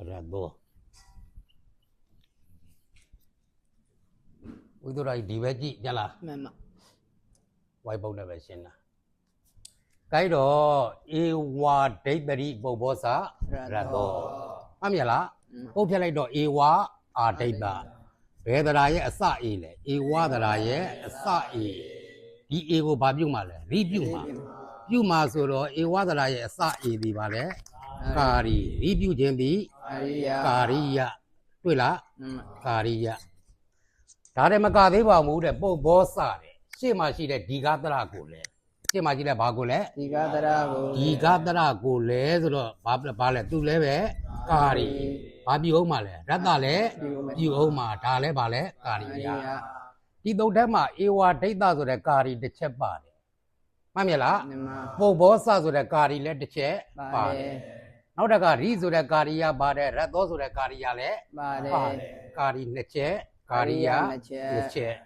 Rado Udura Divaji Jala Wipe out the version. Kaido Ewa Deberi Bobosa Rado Amela Opelado Ewa are Deba. Whether I a sa ile, Ewa that I a sa e. The ego babumale, review. You masuro, Ewa that I a sa e the vale. Kari, review Jembi, Karia, Twilla, Karia. Taramaka, they were moved at Bobosa. She must see that Digadragule. She must see the Bagule, Digadragule, Babla Bale, two leve, Kari, Babi Omale, Radale, you Oma, Tale Bale, Karia. Didodema, Ewa data to the Kari, the Chepari. Mamela, Bobosa to the Kari, let the chair. Now the Kari to the Karia, Bade, Rados to the Kariale, Kari, the chair. Karia, the chair.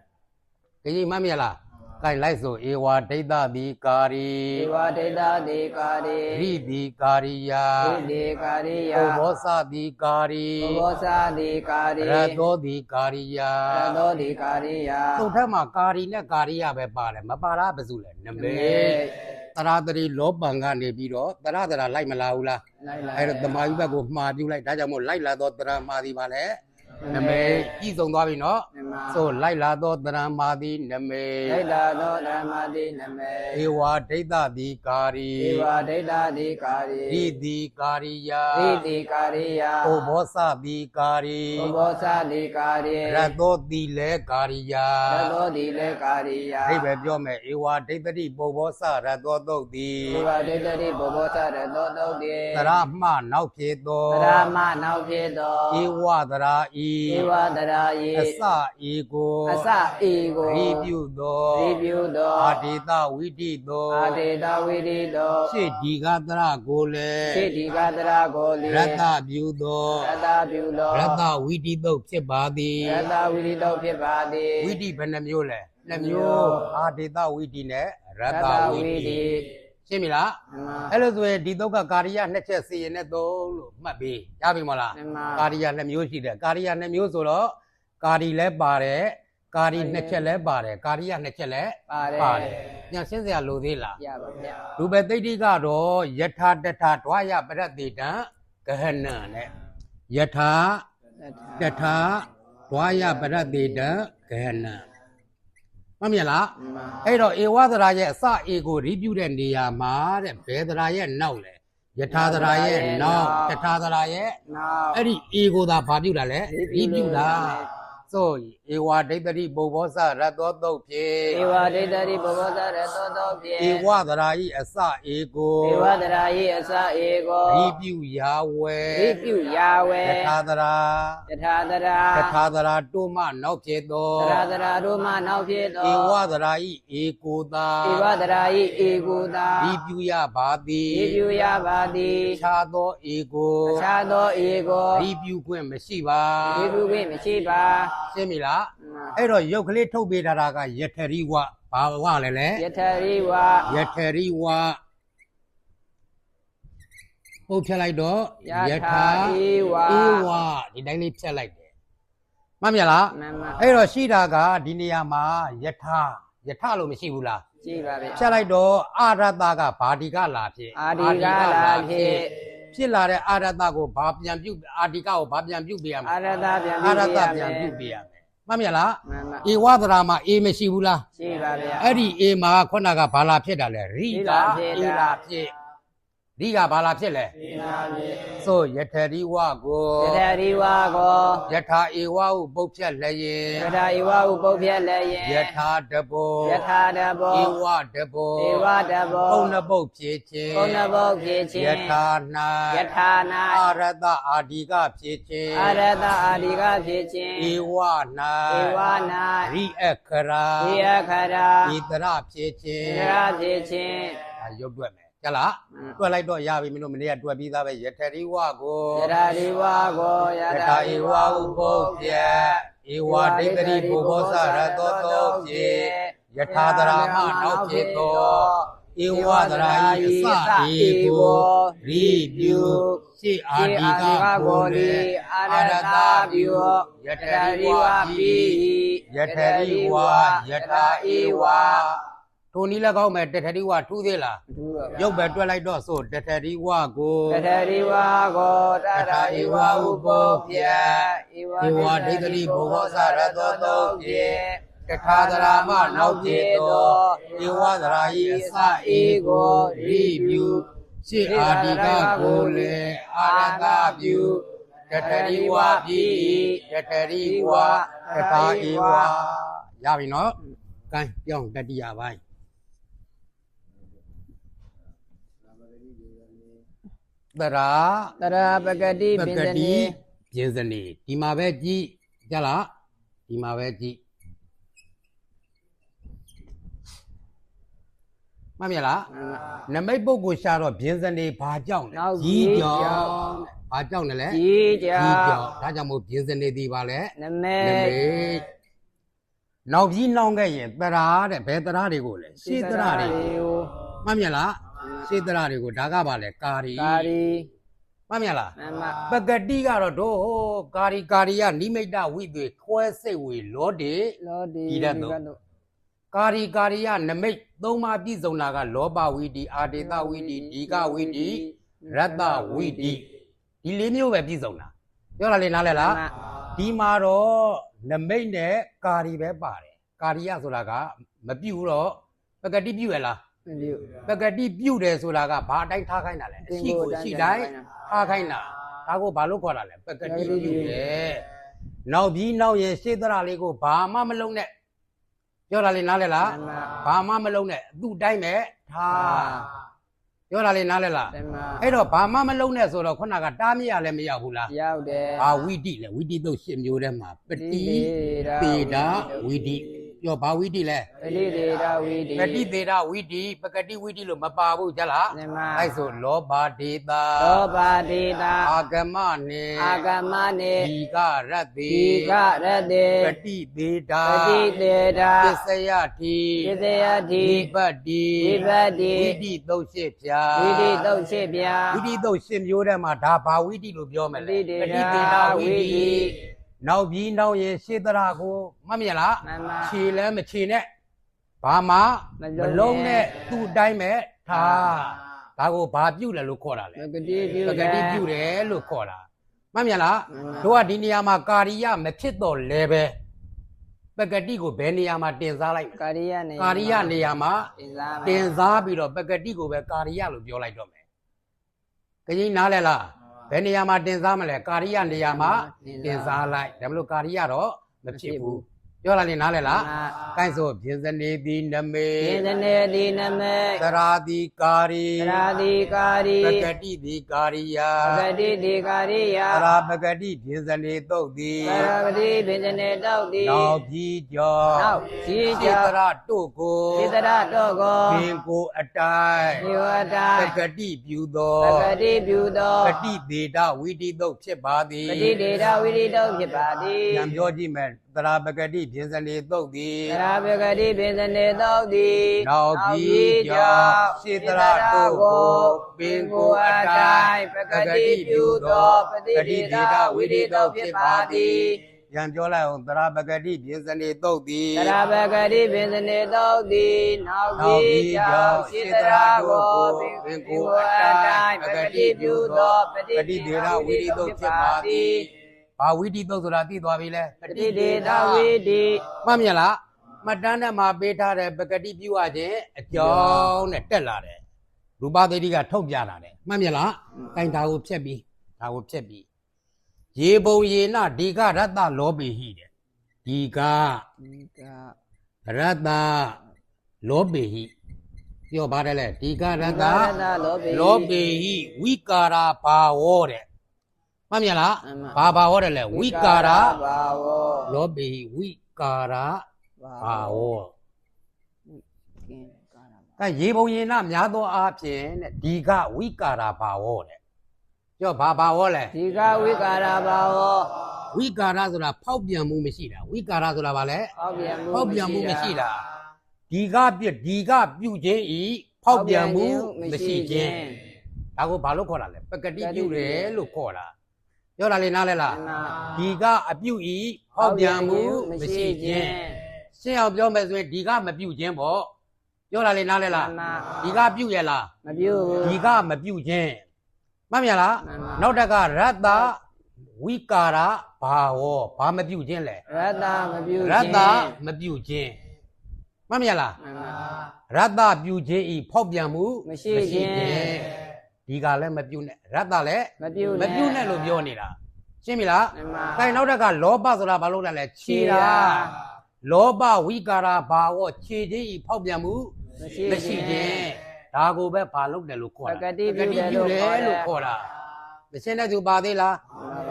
Mamela, Kailazo, Ewa data the Kari, Ewa data the Kari, Ridi Karia, the Karia, Bosa the Kari, Bosa the Kari, Rado the Karia, Rado the Karia. So Tama Kari, Karia, Bepara, Mapara, Bazula, Nambe, Taradari, Lobanga, Nebiro, Tarada, like Malaula, I had the Maiba of Madu, like Dajamo, Laila, Dotra, Madi Vale. Name is on Davino, so Laila Dodra Madi Name, Laila Dodra Madi Name, Ewa data the Kari, Ewa data the Kari, Ridi Karia, Ridi Karia, Obosa the Kari, Obosa the Kari, Rado the Le Karia, Rado the Le Karia, Rebejome, Ewa data the Bobosa, Rado the, Ewa data the Bobosa, Rado the, Rama now Kedo, Rama now Kedo, Ewa Dara. Ewa Dara Asa ego review do Adita Widi do She Digadra Gole Rata Budo Rata Widi do Pebadi Widi Benamule Namu Adita Widi ne Rata Widi Simila, hello, Didoka Karia, Nature see in a dole, Mabi, Yabimola, Karia Namusi, Karia Namusolo, Kari le bare, Kari Necele bare, Karia Necele bare. Yasenza Ludilla. Rubetidigado, Yeta deta, Twaya, Beradita, Kahana, Yeta deta, Twaya, Beradita, Kahana. Mamela, Edo, Ewa that I saw ego reviewed and the Yama, and pay that I am now. Yeta that I am now, Yeta that I am. Any ego that Padula, review that. So, Ewa data Bobosa, Radodo, Ewa data Bobosa, Radodo, Ewa that I saw ego, Ewa that I saw ego, review Yahweh, Yetadara, Duma, no Kedo, Duma, no Kedo, Ewa that I ego da, review Yabadi, Shadow ego, review Queen Meshiva, Semila, Edo Yokle Tobi Daraga, Yeteriwa, Pawale, Yeteriwa, Ochelaido, Yeta, Ewa, the daily Chelite. Mamela, Edo Shidaga, Diniama, Yetalo Mishibula, Chelaido, Aradaga, Padiga Lapi, Chilla Aradago, Babian, Adiga, Babian Bubiam, Aradabian Bubiam. Mamela, Iwadrama, Emeshibula, Eri Ema, Konaga Bala Pedale, Riga Bala Pele. So Yeteriwa go, Yeta Iwa Bopia Lay, Yeta Debo, Iwa Debo, Onabo Piche, Yetana, Arada Adiga Piche, Iwana, Riekara, Idra Piche, Ayobwe. Jala, to like do Yavi Minomia to be the Yeteriwa go, Yetaiwa Bopia, Iwa Degari Bobosa, Radoto, Yetadara, no Keto, ဧဝသရာယအစဧကိုရိပြုရှေအာဒီကကိုလေအာရတပြုယတရိဝပိယတရိဝယတာဧဝထိုနည်း၎င်းမဲ့တထရိဝထူးသေးလားရုပ်ပဲတွက်လိုက်တော့ဆိုတထရိဝကိုတထရိဝကိုတထရိဝဥပုဖြေဧဝဒိဋ္ဌိဘောဂောသရတောတုတ်ဖြေတထာသရာမနောက်ဖြစ်သောဧဝသရာယအစဧကိုရိပြုရှေအာဒီကကိုလေအာရတပြုတထရိဝပိတထရိဝတထာဧဝရပြီနော်ကဲပြောင်းတတိယပိုင်းတရာပကတိပင်စနေပြင်စနေဒီမှာပဲကြည့်ကြလားဒီမှာပဲကြည့်မှတ်မြလားနမိတ်ပုဂ္ဂိုလ်ရှာတော့ပြင်စနေဘာကြောင့်လဲကြီးကြောင့်ဘာကြောင့်လဲကြီးကြောင့်ဒါကြောင့်မို့ပြင်စနေဒီပါလဲနမိတ်နောက်ပြီးနှောင်းခဲ့ရင်တရာတဲ့ဘယ်တရာတွေကိုလဲရှေးတရာတွေကိုမှတ်မြလားရှေးတရာတွေကိုဒါကပါလဲကာရီမှတ်မြလားပကတိကတော့တို့ကာရီကနိမိတ်တဝိသွေခွဲစိတ်ဝေလောတေဒီတဲ့တော့ကာရီကနမိတ်သုံးပါးပြည့်စုံတာကလောဘဝိတိအာတေတဝိတိဒီကဝိတိရတ္တဝိတိဒီလေးမျိုးပဲပြည့်စုံတာပြောတာလေးနားလဲလားဒီမှာတော့နမိတ်နဲ့ကာရီပဲပါတယ်ကာရီယဆိုတာကမပြုတ်တော့ပကတိပြုတ်ရလားပကတိပြုတ်တယ်ဆိုတာကဘာအတိုင်းထားခိုင်းတာလဲအရှိကိုရှိတိုင်းထားခိုင်းတာဒါကိုဘာလို့ခေါ်တာလဲပကတိပြုတ်တယ်နောက်ပြီးနောက်ရင်ရှေ့သရလေးကိုဘာမှမလုံးနဲ့ပြောတာလေးနားလဲလားဘာမှမလုံးနဲ့သူ့တိုင်းပဲထားပြောတာလေးနားလဲလားအဲ့တော့ဘာမှမလုံးနဲ့ဆိုတော့ခုနကတားမရလည်းမရောက်ဘူးလားရောက်တယ်ဘာဝိတိလဲဝိတိသုတ်၈မျိုးထဲမှာပတိသေတာဝိတိပြောဘာဝိတိလဲပတိသေတာဝိတိပတိသေတာဝိတိပကတိဝိတိလို့မပါဘူးကြလားအဲ့ဆိုလောဘဒေတာအာဂမနေဒီကရတ္တိပတိသေတာပစ္စယတိဝိပတ္တိဝိတိသုတ်၈ဖြာဝိတိသုတ်၈မျိုးထဲမှာဒါဘာဝိတိလို့ပြောမယ်လဲပတိသေတာဝိတိနောက်ပြီးနောက်ရင်ရှေ့တရာကိုမှတ်မြင်လားခြေလည်းမခြေနဲ့ဘာမှမလုံးနဲ့သူ့အတိုင်းပဲထားဒါကိုဘာပြုတ်လဲလို့ခေါ်တာလဲပကတိပြုတ်တယ်လို့ခေါ်တာမှတ်မြင်လားတို့ကဒီနေရာမှာကာရိယမဖြစ်တော့လဲပဲပကတိကိုဘယ်နေရာမှာတင်စားလိုက်ကာရိယနေရာမှာတင်စားပြီးတော့ပကတိကိုပဲကာရိယလို့ပြောလိုက်တော့မယ်ကြင်နားလဲလားဘယ်နေရာမှာတင်စားမလဲကာရိယနေရာမှာတင်စားလိုက်ဒါမလို့ကာရိယတော့မဖြစ်ဘူးပြောလာလေနားလဲလားကိုင်းဆိုပြင်စနေသည်နမေသရာတိကာရီပကတိတိကာရိယသရာပကတိပြင်စနေတုတ်သည်နောက်ပြီးကြောသရတို့ကိုပင်ကိုအတိုင်းပကတိပြုသောပတိသေတဝိတိတုတ်ဖြစ်ပါသည်ဉာဏ်ပြောကြည့်မယ်သရာပကတိပြင်စနေတုတ်သည်နောက်ပြီးကြောစေတရာတို့ကိုပင်ကိုအတိုင်းပကတိပြုသောပတိသေတဝိတိတုတ်ဖြစ်ပါသည်ဉာဏ်ပြောလိုက်အောင်သရာပကတိပြင်စနေတုတ်သည်နောက်ပြီးကြောစေတရာတို့ကိုပင်ကိုအတိုင်းပကတိပြုသောပတိသေတဝိတိတုတ်ဖြစ်ပါသည်ဘာဝိတိသုတ်ဆိုတာသိသွားပြီလဲပတိဒေတာဝိတိမှတ်မြင်လားမှတ်တမ်းနဲ့မှာပေးထားတဲ့ပကတိပြုရခြင်းအကြောင်းနဲ့တက်လာတယ်ရူပသေတိကထုတ်ပြလာတယ်မှတ်မြင်လားကိုင်ဒါကိုဖြတ်ပြီးရေပုံရေနဒီကရတ္တလောပေဟိတဲ့ဒီကရတ္တလောပေဟိပြောပါတယ်လေဒီကရတ္တလောပေဟိဝိကာရဘာဝောတဲ့မှတ်မြင်လားဘာဟောတယ်လဲဝိကာရဘာဝလောဘေဝိကာရဘာဝကဲရေပုံရေနများသောအားဖြင့်တဲ့ဒီကဝိကာရဘာဝတဲ့ပြောဘာဝလဲဒီကဝိကာရဘာဝဝိကာရဆိုတာဖောက်ပြန်မှုမရှိတာဝိကာရဆိုတာဘာလဲဖောက်ပြန်မှုမရှိတာဒီကပြုခြင်းဤ ဖောက်ပြန်မှုမရှိခြင်းဒါကိုဘာလို့ခေါ်တာလဲပကတိပြုတယ်လို့ခေါ်တာပြောတာလေနားလဲလားဒီကအပြုဤဖောက်ပြန်မှုမရှိခြင်းရှင်းအောင်ပြောမယ်ဆိုရင်ဒီကမပြုခြင်းပေါ့ပြောတာလေနားလဲလားဒီကပြုရလားမပြုဘူး ဒီကမပြုခြင်းမှတ်မြလားနောက်တက်ကရတ္တဝိကာရဘာဝဘာမပြုခြင်းလဲရတ္တမပြုရတ္တမပြုခြင်းမှတ်မြလားရတ္တပြုခြင်းဤဖောက်ပြန်မှုမရှိခြင်းဒီကလည်းမပြုနဲ့ရတ္တလည်းမပြုနဲ့လို့ပြောနေတာရှင်းပြီလားအဲနောက်တက်ကလောဘဆိုတာဘာလို့လဲခြေတာလောဘဝိကာရဘာဝခြေခြင်းဤဖောက်ပြန်မှုမရှိခြင်းဒါကိုပဲဘာလုပ်တယ်လို့ခေါ်တာပကတိပြုတယ်လို့ခေါ်တာမရှင်းတဲ့သူပါသေးလား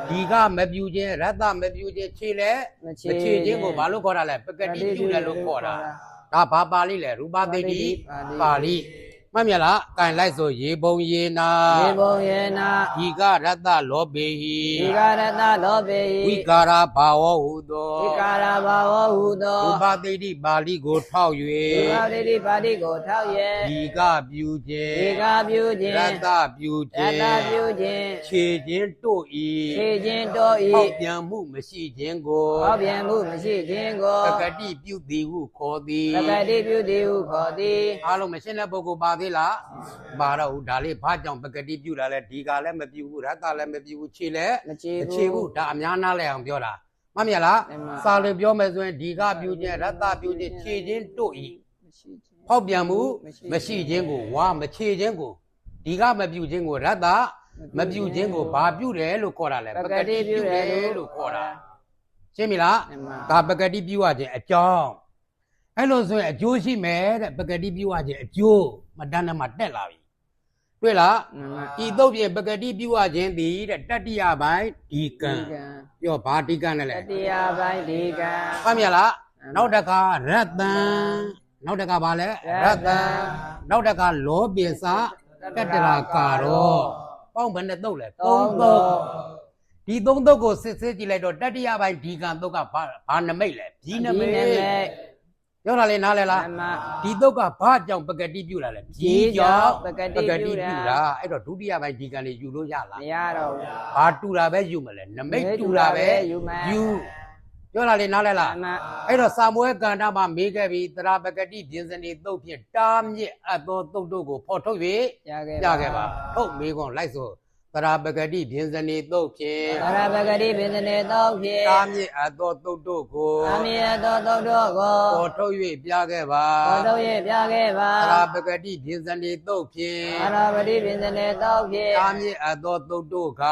ဒီကမပြုခြင်းရတ္တမပြုခြင်းခြေလည်းမခြေခြင်းကိုဘာလို့ခေါ်တာလဲပကတိပြုတယ်လို့ခေါ်တာဒါဘာပါဠိလဲရူပသိတိပါဠိမှတ်မြလားကင်လိုက်ဆိုရေပုံရေနာဒီကရတ္တလောဘေဟိဝိကာရဘာဝဟုသောရူပသိတိပါဠိကိုထောက်၍ဒီကပြုခြင်းရတ္တပြုခြင်းခြေခြင်းတို့ဤဖောက်ပြန်မှုမရှိခြင်းကိုပကတိပြုသည်ဟုခေါ်သည်အားလုံးမရှင်းတဲ့ပုဂ္ဂိုလ်ပါသေးလားပါတော့ဒါလေးဘာကြောင့်ပကတိပြုတာလဲဒီကလည်းမပြုဘူးရတ္တလည်းမပြုဘူးခြေလည်းမခြေဘူးဒါအများနာလဲအောင်ပြောတာမှတ်မြလားစာလို့ပြောမယ်ဆိုရင်ဒီကပြုခြင်းရတ္တပြုခြင်းခြေခြင်းတို့ဤဖောက်ပြန်မှုမရှိခြင်းကိုဝါမခြေခြင်းကိုဒီကမပြုခြင်းကိုရတ္တမပြုခြင်းကိုဘာပြုတယ်လို့ခေါ်တာလဲပကတိပြုတယ်လို့ခေါ်တာရှင်းပြီလားဒါပကတိပြုရခြင်းအကြောင်းအဲ့လိုဆိုရင်အကျိုးရှိမယ်တဲ့ပကတိပြုရခြင်းအကျိုးမတန်းနဲ့မှတက်လာပြီတွေ့လားဒီတုတ်ပြင်ပကတိပြုရခြင်းသည်တဲ့တတ္တိယပိုင်းဒီကံပြောဘာဒီကံလဲတတ္တိယပိုင်းဒီကံမှတ်မြလားနောက်တခါရတ္တံနောက်တခါဘာလဲရတ္တံနောက်တခါလောပိစကတ္တရာကာရောပေါင်းဘယ်နဲ့တုတ်လဲသုံးတုတ်ဒီသုံးတုတ်ကိုစစ်စစ်ကြည့်လိုက်တော့တတ္တိယပိုင်းဒီကံတုတ်ကဘာနမိတ်လဲဘီနမိတ်ပြောတာလေနားလဲလားဒီတုတ်ကဘာကြောင့်ပကတိပြုလာလဲဘီကြောင့်ပကတိပြုတာအဲ့တော့ဒုတိယပိုင်းဒီကံလေးယူလို့ရလားမရတော့ဘူးဘာတူတာပဲယူမလဲနမိတ်တူတာပဲယူပြောတာလေနားလဲလားအဲ့တော့စာမွဲကန္တမှာမေးခဲ့ပြီးသရပကတိပြင်စနေတုတ်ဖြင့်တားမြစ်အပ်သောတုတ်တို့ကိုဖော်ထုတ်၍ရခဲ့ပါထုတ်မေးခွန်းလိုက်ဆိုသရပကတိပြင်စနေတုတ်ဖြင့်တားမြစ်အပ်သောတုတ်တို့ကိုဖော်ထုတ်၍ပြခဲ့ပါသရပကတိပြင်စနေတုတ်ဖြင့်တားမြစ်အပ်သောတုတ်တို့က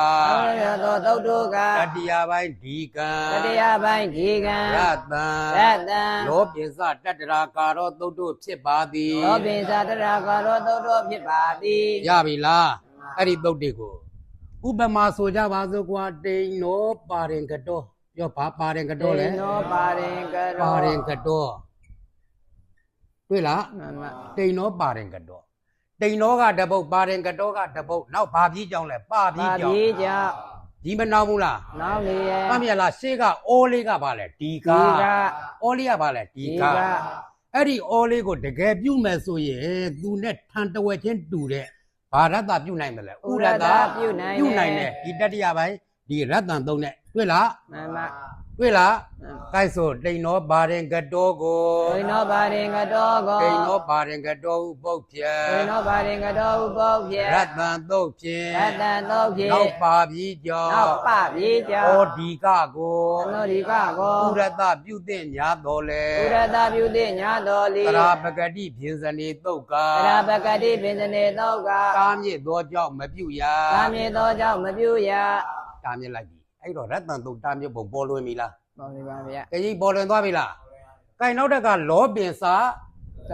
တတိယပိုင်းဒီကံရတ္တံလောပိစတတ္တရာကာရောတုတ်တို့ဖြစ်ပါသည်ရပြီလားအဲ့ဒီတုတ်တွေကိုဥပမာဆိုကြပါစို့ကွာတိန်နောပါရင်ကတောပြောဘာပါရင်ကတောလဲပါရင်ကတောတွေ့လားတိန်နောပါရင်ကတောတိန်နောကတပုတ်ပါရင်ကတောကတပုတ်နောက်ဘာပြီးကြောင်းလဲပါပြီးကြောင်းဒီမနောက်ဘူးလားနောက်နေရဲ့မှတ်မြလားရှေ့ကအိုးလေးကဘာလဲဒီကအိုးလေးကဘာလဲဒီကအဲ့ဒီအိုးလေးကိုတကယ်ပြုမယ်ဆိုရင်သူနဲ့ထန်တဝက်ချင်းတူတဲ့ဘာရတ္တပြုနိုင်မလဲဥရတ္တပြုနိုင်တယ်ဒီတတိယပိုင်းဒီရတ္တသုံးနဲ့တွေ့လားမှန်ပါ တွေ့လားကိုက်ဆိုတိန်နောပါရင်ကတောကိုတိန်နောပါရင်ကတောဟုပုတ်ဖြင့်ရတ္တံသုတ်ဖြင့်နောက်ပါပြီးကြောင်းဩဒီကကိုဥရတ္တပြုသင့်ညာတော်လေသရပကတိပြင်စနေသုတ်ကတာမြစ်သောကြောင့်မပြုရတာမြစ်လိုက်ပြီအဲ့တော့ရတ္တန်တုတ်တာမြစ်ပုံပေါ်လွင်ပြီလားပေါ်ပြီပါဗျာကြီးပေါ်လွင်သွားပြီလားကဲနောက်တက်ကလောပင်စာ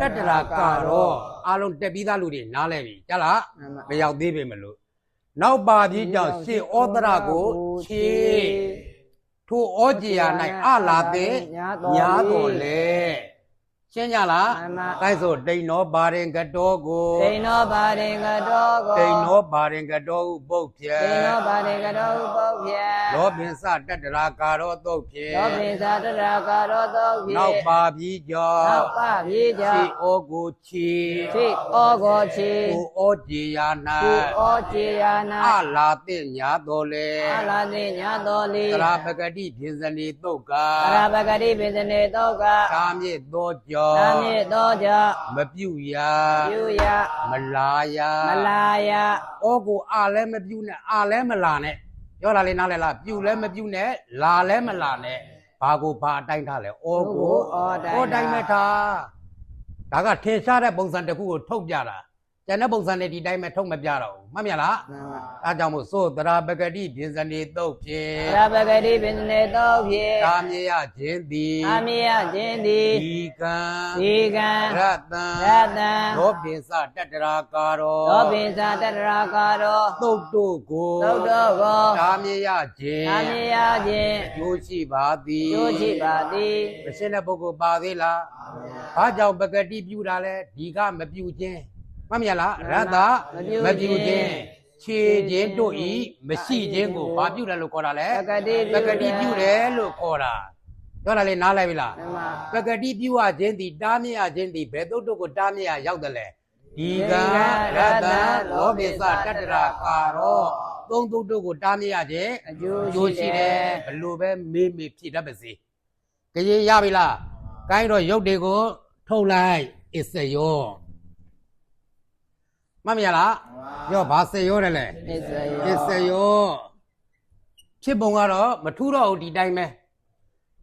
တတ္တရာကာရောအားလုံးတက်ပြီးသားလူတွေနားလဲပြီကြလားမရောက်သေးပြီမလို့နောက်ပါပြီးကြောင့်ရှေဩတရကိုခြေထိုဩကြည်ယာ၌အလာတဲ့ညာတော်လေရှင်းကြလားအဲဆိုတိန်နောပါရင်ကတောကိုတိန်နောပါရင်ကတောဟုပုတ်ဖြင့် လောပင်စတတရာကာရောတုတ်ဖြင့် လောပိသတရာကာရောသောဖြင့် နောက်ပါပြီးကြောင့် နောက်ပါပြေကြော ရှိ င့် ဩကိုချီ ရှိဩဃောချေ ကိုဩကြေယာနာ ကုဩချေယာနာ အလာတိညာတော်လေ အလာတိညာတော်လီ သရာပဂတိဖြင့်စနေတုတ်က သရပဂတိပိစနေတောက သာမြစ်တော်ကြော သာမြေတောကြောင့် မပြုရာ ပြုရ မလာရာ မလာယ ဩကိုအာလည်းမပြုနဲ့အာလည်းမလာနဲ့ပြောတာလေးနားလဲလားပြုလည်းမပြုနဲ့လာလည်းမလာနဲ့ဘာကိုဘာအတိုင်းထားလဲဩကိုဩတိုင်းမဲ့ထားဒါကထင်ရှားတဲ့ပုံစံတစ်ခုကိုထုတ်ပြတာကျန်တဲ့ပုံစံတွေဒီတိုင်းမဲ့ထုတ်မပြတော့ဘူးမှတ်မြလားအဲကြောင့်မို့သို့သရာပဂတိဖြင့်စနေတုတ်ဖြင့် သရပဂတိပိစနေတောဖြင့် သာမြရခြင်းသည် အာမေယခြင်းသည် ဒီကံ ဒီကံ ရတံ ရတံ လောပင်စတတရာကာရော လောပိသတရာကာရော တုတ်တို့ကို သုတ်တော်ကို သာမြရခြင်း အာမေယခြင်း ကျိုးရှိပါသည် ကျိုးရှိပါသည် မရှင်းတဲ့ပုဂ္ဂိုလ်ပါသေးလားဘာကြောင့်ပဂတိပြုတာလဲဒီကမပြုခြင်းမှတ်မြလားရတ္တမပြုခြင်းခြေခြင်းတို့ဤမရှိခြင်းကိုဘာပြုတယ်လို့ခေါ်တာလဲ ပဂတိ ပဂတိပြုတယ်လို့ခေါ်တာပြောတာလေနားလိုက်ပြီလား ဓမ္မ ပဂတိပြုရခြင်းသည်တားမြစ်ရခြင်းသည်ဘယ်တုတ်တုတ်ကိုတားမြစ်ရရောက်တယ်လဲဒီကံရတ္တလောဘိသတတ္တရာကာရောသုံးတုတ်တုတ်ကိုတားမြစ်ရခြင်း အကျိုး ကျိုးရှိတယ်ဘလို့ပဲမေးမေးဖြည့်တတ်ပါစေကြည်ရပြီလားကိုင်းတော့ရုပ်တွေကိုထုတ်လိုက်အစ္စယောမမရလားပြောဘာစေရောတယ်လဲ အစ္စယ အစ္စယောဖြစ်ပုံကတော့မထူးတော့ဘူးဒီတိုင်းပဲ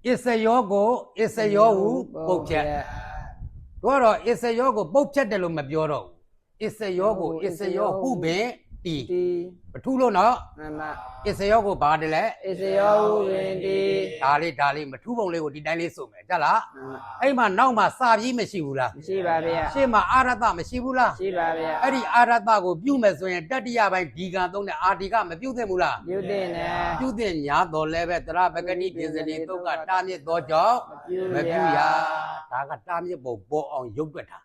အစ္စယောကိုအစ္စယောဟုပုတ်ချက်တို့ကတော့အစ္စယောကိုပုတ်ချက်တယ်လို့မပြောတော့ဘူးအစ္စယောကိုအစ္စယောဟုပင်တီ တိ မထူးလို့နော် ဓမ္မ အစ္စယောကိုဘာတယ်လဲ အစ္စယောဟုပင်တိ ဒါလေးမထူးပုံလေးကိုဒီတိုင်းလေးဆိုမယ်ကြလားအဲ့မှာနောက်မှာစာပြီးမရှိဘူးလား ရှိပါဗျာ ရှေ့မှာအာရတမရှိဘူးလား ရှိပါဗျာ အဲ့ဒီအာရတကိုပြုမယ်ဆိုရင်တတ္တိယပိုင်းဒီကံသုံးတဲ့အာဒီကမပြုသင့်ဘူးလား ပြုတဲ့နဲ့ ပြုသင့်ညာတော်လည်းပဲတရပဂတိပြင်စနေတုတ်ကတာမြစ်တော်ကြောင့်မပြုရဒါကတာမြစ်ပုံပေါ်အောင်ရုပ်တွက်တာ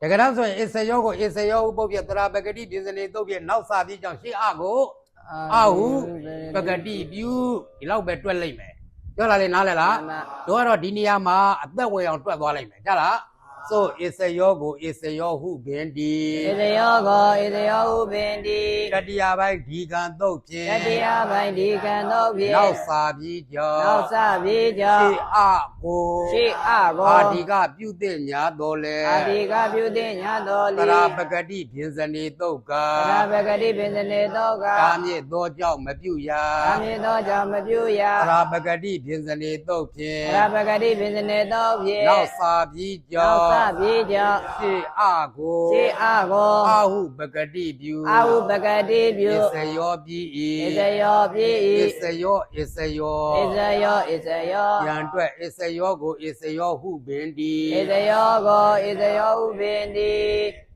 တကယ်တော့ဆိုရင်အစ္စယောကိုအစ္စယောဟုပုတ်ပြတရပဂတိပြင်စနေတုတ်ပြနောက်စာပြီးကြောင့်ရှေ့အကိုအဟုပဂတိပြုဒီလောက်ပဲတွက်လိုက်မယ်ပြောလာလေနားလဲလားတို့ကတော့ဒီနေရာမှာအသက်ဝင်အောင်တွက်သွားလိုက်မယ်ကြားလားဆိုအစ္စယောကိုအစ္စယောဟုပင်ဒီ အစ္စယောကိုအစ္စယောဟုပင်တိ တတိယပိုင်းဒီကံတုတ်ဖြင့် တတိယပိုင်းဒီကံတော်ဖြင့် နောက်စာပြီးကြောင့် နောက်စပြေကြောင့် ရှေ့အကို ရှိအကို အာဒီကပြုတဲ့ညာတော်လဲ အာဒီကပြုတဲ့ညာတော်လီ တရာပဂတိပြင်စနေတုတ်က သရပဂတိပင်စနေတောက တာမြစ်တော်ကြောင့်မပြုရ အမေတော်ကြောင့်မပြုရ တရာပဂတိပြင်စနေတုတ်ဖြင့် သရပဂတိပင်စနေတောဖြင့် နောက်စာပြီးကြော နောက် င့် စပြေကြောင့် ရှေ့အကို ရှိအကို အာဟုပဂတိပြု အာဟုပဂတိပြု အစ္စယောပြီး အစ္စယောပြေ အ ဤ စ္စယောအစ္စယော အစ္စယောအစ္စယော ပြန်တွက်အစ္စယောကိုအစ္စယောဟုပင်ဒီ အစ္စယောကိုအစ္စယောဟုပင်တိ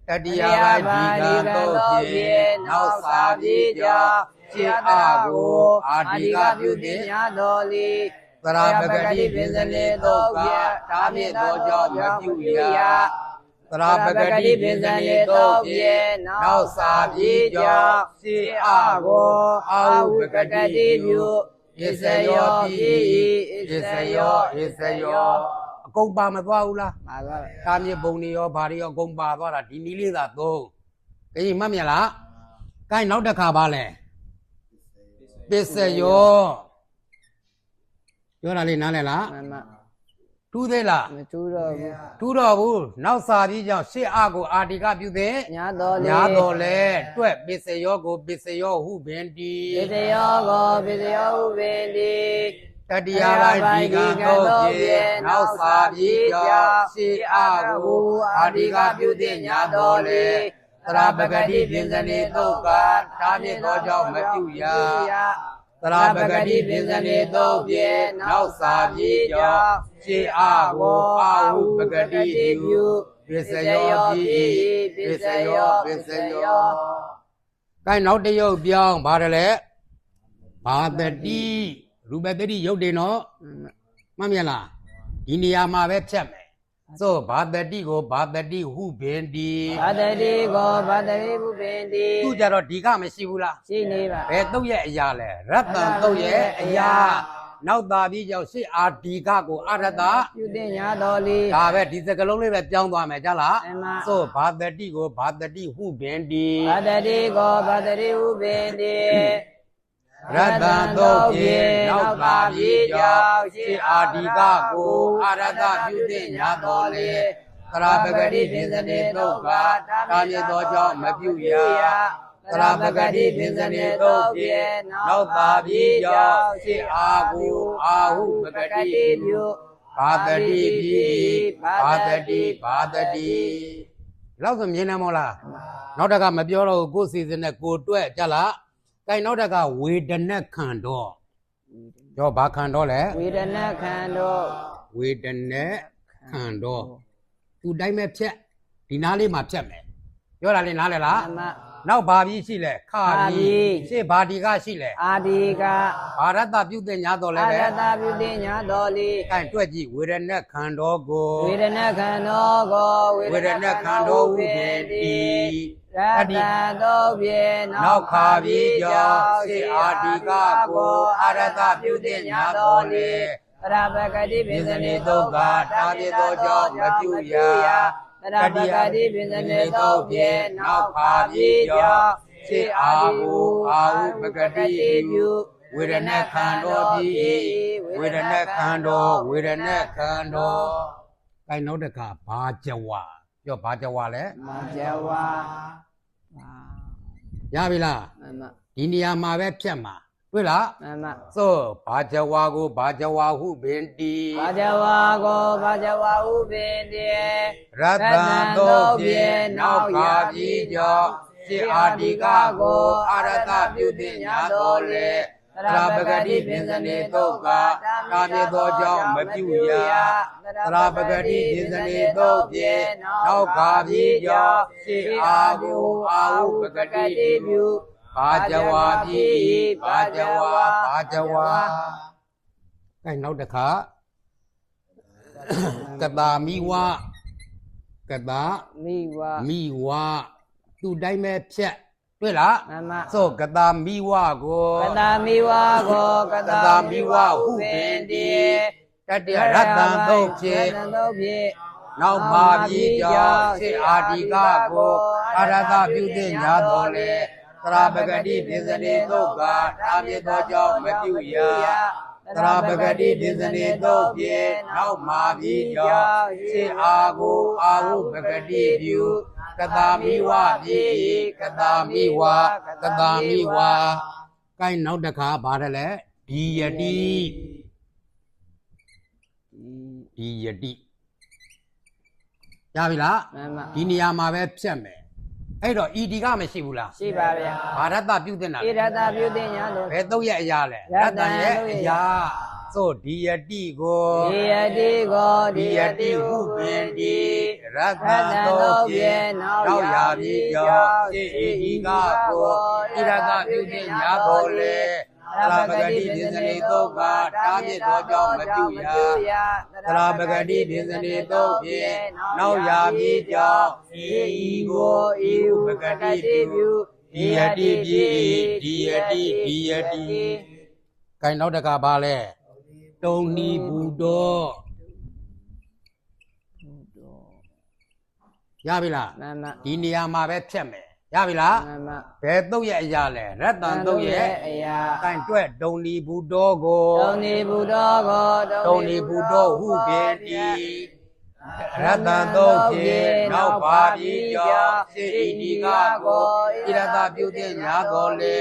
တတိယပိုင်းဒီကံတော့ဖြင့်နောက်စာပြီးကြောင့်ရှေ့အကိုအာဒီကပြုသည် ညာတော်လီ သရပဂတိပင်စနေတော့ကတာမြင့်တော်ကြောင့်မပြုရသရပဂတိပင်စနေတော့ဖြင့်နောက်စာပြီးကြောင့်ရှေ့အကိုအာဟုပဂတိပြုအစ္စယောပြီးအစ္စယောအကုန်ပါမသွားဘူးလား ပါပါ တာမြင့်ဘုံတွေရောဘာတွေရောအကုန်ပါသွားတာဒီနည်းလေးသာသုံးအေးမှတ်မြလားကိုင်းနောက်တစ်ခါပါလဲပစ္စယောပြောတာလေးနားလဲလား မမ ထူးသေးလား မထူတော့ဘူး ထူးတော့ဘူးနောက်စာပြီးကြောင့်ရှေ့အကိုအာဒီကပြုသည် ညာတော်လီ ညာတော်လဲတွက်ပစ္စယောကိုပစ္စယောဟုပင်တီ ပစ္စယောကိုပစ္စယောဟုပင်တိ တတိယပိုင်းဒီကံတော့ဖြင့်နောက်စာပြီးကြောင့်ရှေ့အကိုအာဒီကပြုသည်ညာတော်လဲသရပဂတိပင်စနေတုတ်ကတာမြင့်တော်ကြောင့်မပြုရသရပဂတိပင်စနေတုတ်ဖြင့်နောက်စာပြီးကြောင့်ရှေ့အကိုအာဟုပဂတိပြုပစ္စယောပြီးပစ္စယောကိုင်းနောက်တစ်ရုပ်ပြောင်းပါတယ်လေဘာတတိရူပတတိရုပ်တွေနော်မှတ်မြင်လားဒီနေရာမှာပဲဖြတ်မယ် ဆိုဘာတတိကိုဘာတတိဟုပင်ဒီ ဘာတတိကိုဘာတတိဘုပင်တိ သူကြတော့ဒီကမရှိဘူးလား ရှိနေပါ ဘယ်တုတ်ရဲ့အရာလဲရတ္တန်တုတ်ရဲ့အရာနောက်သားပြီးကြောင့်ရှေ့အာဒီကကိုအရတ္တ ပြုတင်ညာတော်လီ ဒါပဲဒီစကလုံးလေးပဲပြောင်းသွားမယ်ကြလား အမ ဆိုဘာတတိကိုဘာတတိဟုပင်ဒီ ဘာတတိကိုဘာတတိဘုပင်တိ ရတ္တန်တုတ်ပြေနောက်သားပြီးကြောင့်ရှေ့အာဒီကကိုအရတ္တပြုတဲ့ညာတော်လေသရပဂတိပိစနေတုတ်ကတာမြတ်သောကြောင့်မပြုရသရပဂတိပိစနေတုတ်ပြေနောက်သားပြီးကြောင့်ရှေ့အာကိုအာဟုပဂတိပြုဘာတတိပြီဘာတတိဘာတတိလောက်ဆိုမြင်နေမို့လားနောက်တကမပြောတော့ကိုယ်စီစဉ်နဲ့ကိုတွဲကြလားကဲနောက်တကဝေဒနခန္ဓာတော့ဘာခန္ဓာလဲ ဝေဒနာခန္ဓာ ဝေဒနခန္ဓာသူတိုင်းမဲ့ဖြတ်ဒီနားလေးမှာဖြတ်မယ်ပြောတာလေးနားလဲလား အမ နောက်ဘာပြီးရှိလဲခါပြီးရှေ့ဘာဒီကရှိလဲ အာဒီက ဘာရတပြုတဲ့ညာတော်လဲ အာ ပဲ ရတပြုတင်ညာတော်လီ ကဲတွက်ကြည့်ဝေဒနခန္ဓာကို ဝေဒနာခန္ဓာကို ဝေဒနခန္ဓာဝိပေတိ ရတ္တတောပြေနောက်ခါပြီးကြောင့်ရှေအာဒီကကိုအာရတပြုတင်ညာတော်လီသရပဂတိပိစနေတုတ်ကတာပြေသောကြောင့်မပြုရသရပဂတိပိစနေတုတ်ပြေနောက်ခါပြီးကြောင့်ရှေအာကိုအာဟုပဂတိပြု ဝေဒနခန္ဓာပြီဝေဒနခန္ဓာဝေဒနခန္ဓာကဲနောက်တကဘာကြဝပြောဘာကြဝလဲ မဇဝါ ရပြီလား မမ ဒီနေရာမှာပဲဖြတ်မှာတွေ့လား မမ ဆိုဘာကြဝကိုဘာကြဝဟုပင်တီ ဘာဇဝါကိုဘာဇဝါဥပိတေ ရတ္တံတို့ဖြင့်နောက်ခါပြီးကြောင့်ရှေအာဒီကကိုအာရတပြုတင်ညာတော်လေသရပဂတိပင်စနေတုတ်ကတာမြေသောကြောင့်မပြုရသရပဂတိပင်စနေတုတ်ဖြင့်နောက်ခါပြီးကြောင့်ရှေအာကိုအာဟုပဂတိပြုဘာကြဝပြီဘာကြဝဘာကြဝအဲနောက်တစ်ခါကတာမိဝကတာ မိဝ မိဝသူတိုင်းပဲဖြတ်တွေ့လား မမ ဆိုကတာမိဝကို ကတာမိဝကိုကတာမိဝဟုပင်တေ တတ္တရတ္တံတို့ဖြင့် ရတ္တံတို့ဖြင့် နောက်ပါပြီးကြောင့်ရှေအာဒီကကိုအာရတပြုတဲ့ညာတော်လေသရပဂတိပိစနေတုတ်ကတာမြေသောကြောင့်မပြုရသရပဂတိပိစနေတုတ်ဖြင့်နောက်ပါပြီးကြောင့်ရှေအာကိုအာဟုပဂတိပြုကတာမိဝပြီကတာမိဝကတာမိဝကိုင်းနောက်တစ်ခါပါတယ်လေဒီယတိဒီယတိရပြီလား မမ ဒီနေရာမှာပဲဖြတ်မယ်အဲ့တော့ဤဒီကမရှိဘူးလား ရှိပါဗျာ ဘာရတပြုတင်တာ ဣရတပြုတင်ညာတို့ ဘယ်တော့ရဲ့အရာလဲ ရတ္တံ ရဲ့အရာဆိုဒီယတိကို ဒီယတိကို ဒီယတိဟုပင်ဒီရတ္တံတို့ဖြင့်နောက်ရာပြီးကြောင့်ရှေဤဒီကကိုဣရတပြုတင်ညာတော်လေသရပဂတိပိစနေတုတ်ကတာမြစ်သောကြောင့်မပြုရသရပဂတိပိစနေတုတ်ဖြင့်နောက်ရာပြီးကြောင့်ဤကိုဤဥပဂတိပြုဒီယတိပြီဒီယတိဒီယတိခိုင်နောက်တကပါလဲတုံနီဘူတော်ရပြီလား မမ ဒီနေရာမှာပဲဖြတ်မယ်ရပြီလား မမ ဘယ်တုတ်ရဲ့အရာလဲရတ္တန်တုတ်ရဲ့ အရာ တိုင်တွဲ့ဒုံလီဘူတော်ကို တုံနေဘုဒ္ဓကို ဒုံလီဘူတော်ဟုပေတိရတ္တန်တုတ်ဖြင့်နောက်ပါပြီးကြောင့်စေဤဒီကကိုဣရတပြုတဲ့ညာတော်လေ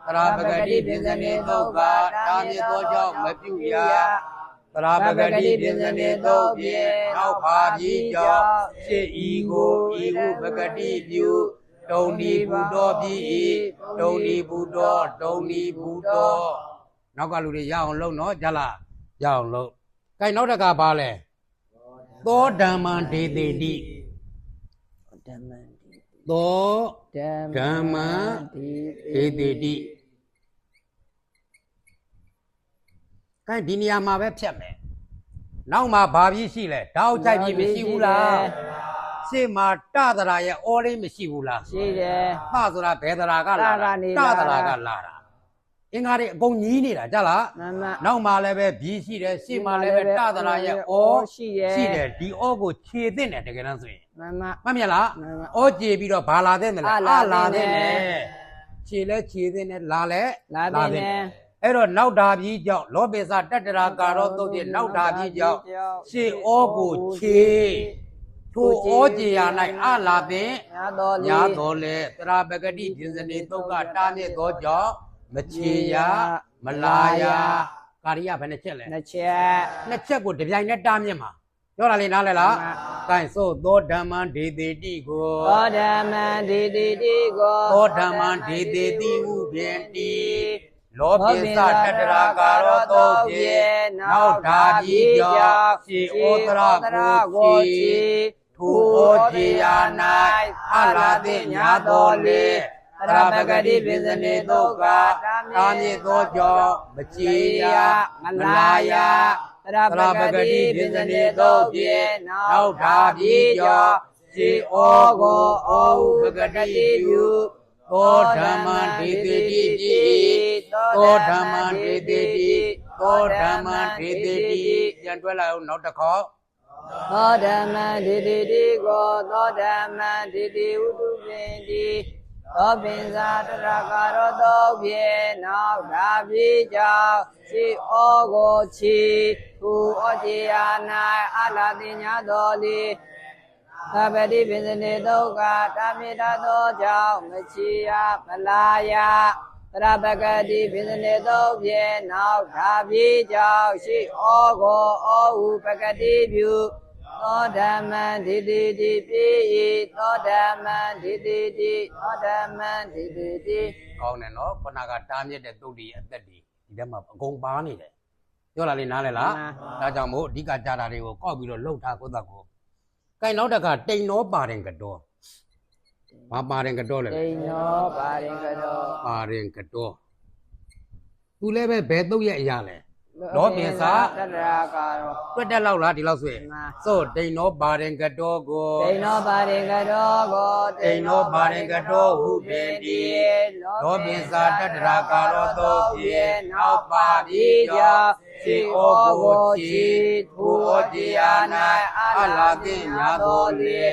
သရပဂတိပိစနေတုတ်ကတာမြစ်သောကြောင့်မပြုရသရပဂတိပိစနေတုတ်ဖြင့်နောက်ပါပြီးကြောင့်စေဤကိုဤဟုပဂတိပြုတုံဒီဘူတော်ပြီတုံဒီဘူတော်တုံဒီဘူတော်နောက်ကလူတွေရအောင်လုပ်နော်ကြလားရအောင်လုပ်ကဲနောက်တကပါလဲသောဓမ္မံဒေတိတိ ဓမ္မံ သော ဓမ္မံဒီ ဒေတိတိကဲဒီနေရာမှာပဲဖြတ်မယ် နောက်မှာဘာပြီးရှိလဲတောက်ချိုက်ပြီးမရှိဘူးလားရှေ့မှာတသရာရဲ့အော်လေးမရှိဘူးလား ရှိတယ် သဆိုတာဘယ်သရာကလာတာတသရာကလာတာအင်္ဂါတွေအကုန်ညီးနေတာကြလား မှန်မှန် နောက်မှာလည်းပဲဘီရှိတယ်ရှေ့မှာလည်းပဲတသရာရဲ့အော် ရှိတယ် ဒီအော်ကိုခြေသိမ့်တယ်တကယ်တမ်းဆိုရင် မှန်မှန် မှတ်မြင်လား မှန်ပါ အော်ကြည်ပြီးတော့ဘာလာတဲ့မလဲ လာ လာ တဲ့ တဲ့ နဲ့ နဲ့ခြေလဲခြေသိမ့်တယ်လာလဲ လာတဲ့နဲ့ အဲ့တော့နောက်ဓာပြီးကြောင့်လောပေစာတတ္တရာကာရောသုတ်တဲ့နောက်ဓာပြီးကြောင့်ရှေ့အောကိုခြေထိုဩကြေယ၌အလာပင် ညာတော်လေ ညာတော်လေတရာပဂတိပြင်းစနေသုတ်ကတားမြစ်သောကြောင့်မချေရမလာရကာရိယဘယ်နှချက်လဲ နှစ်ချက် နှစ်ချက်ကိုတပြိုင်နဲ့တားမြစ်မှာပြောတာလေးနားလဲလားကဲဆိုသောဓမ္မံဒေတိတိကို သောဓမ္မံဒီတိတိကို သောဓမ္မံဒေတိတိဟုဖြင့်တိလောပိသတတ္တရာကာရောသောဖြင့်နောက်ဓာပြီးကြောင့်ရှေဩတရာကိုချီထိုဩထေယ၌အလာတိညာတော်လေတရာပဂတိပိစနေတုတ်ကတာမြစ်သောကြောင့်မချေရမလာရ တရာပဂတိပိစနေသောဖြင့်နောက်ဓာပြီးကြောင့် ရှေဩကိုဩပဂတိပြုသောဓမ္မံဒေတိတိတိသောဓမ္မံဒေတိတိသောဓမ္မံဒေတိတိပြန်တွဲလိုက်အောင်နောက်တစ်ခေါက် သောဓမ္မံဒီတိတိကိုသောဓမ္မံဒီတိဥတုပင်တိသောပင်စာတရကာရောသောဖြင့်နောက်ဓာပြီးကြောင့်ရှိဩကိုချီသူဩကြေယ၌အလာတိညာတော်လီသဗ္ဗတိပင်စနေဒုက္ခတာမေတသောကြောင့်မချီယမလာယတရပဂတိပင်စနေသောဖြင့်နောက်ဓာပြီးကြောင့်ရှိဩကိုဩဟုပဂတိပြုသောဓမ္မံဒီတိတိပိသောဓမ္မံဒီတိတိသောဓမ္မံဒီတိတိ ကောင်းတယ်နော်ခဏကတားမြစ်တဲ့တုတ်တီအသက်ဒီထဲမှာအကုန်ပါနေတယ်ပြောလာလေးနားလဲလားဒါကြောင့်မို့အဓိကကြားတာတွေကိုကောက်ပြီးတော့လှုပ်ထားကိုယ့်သက်ကိုကဲနောက်တကတိန်နောပါတယ်ကတော့ဘာပါတယ်ကတော့လဲ ဒိနောပါရင်ကတော့ ပါတယ်ကတော့သူလည်းပဲဘယ်တုတ်ရဲ့အရာလဲ လောပင်စာ တတရာကာရော တွက်တက်လောက်လားဒီလောက်ဆိုရင် မှန် ဆိုတိန်နောပါတယ်ကတော့ကို ဒိနောပါရင်ကတော့ကို တိန်နောပါတယ်ကတော့ဟုပင်ဒီလောပင်စာတတ္တရာကာရောသောဖြင့်နောက်ပါပြီးကြောင့်ခြေဩကိုချီသူဩဒီယာ၌အလာတိညာတော်လေ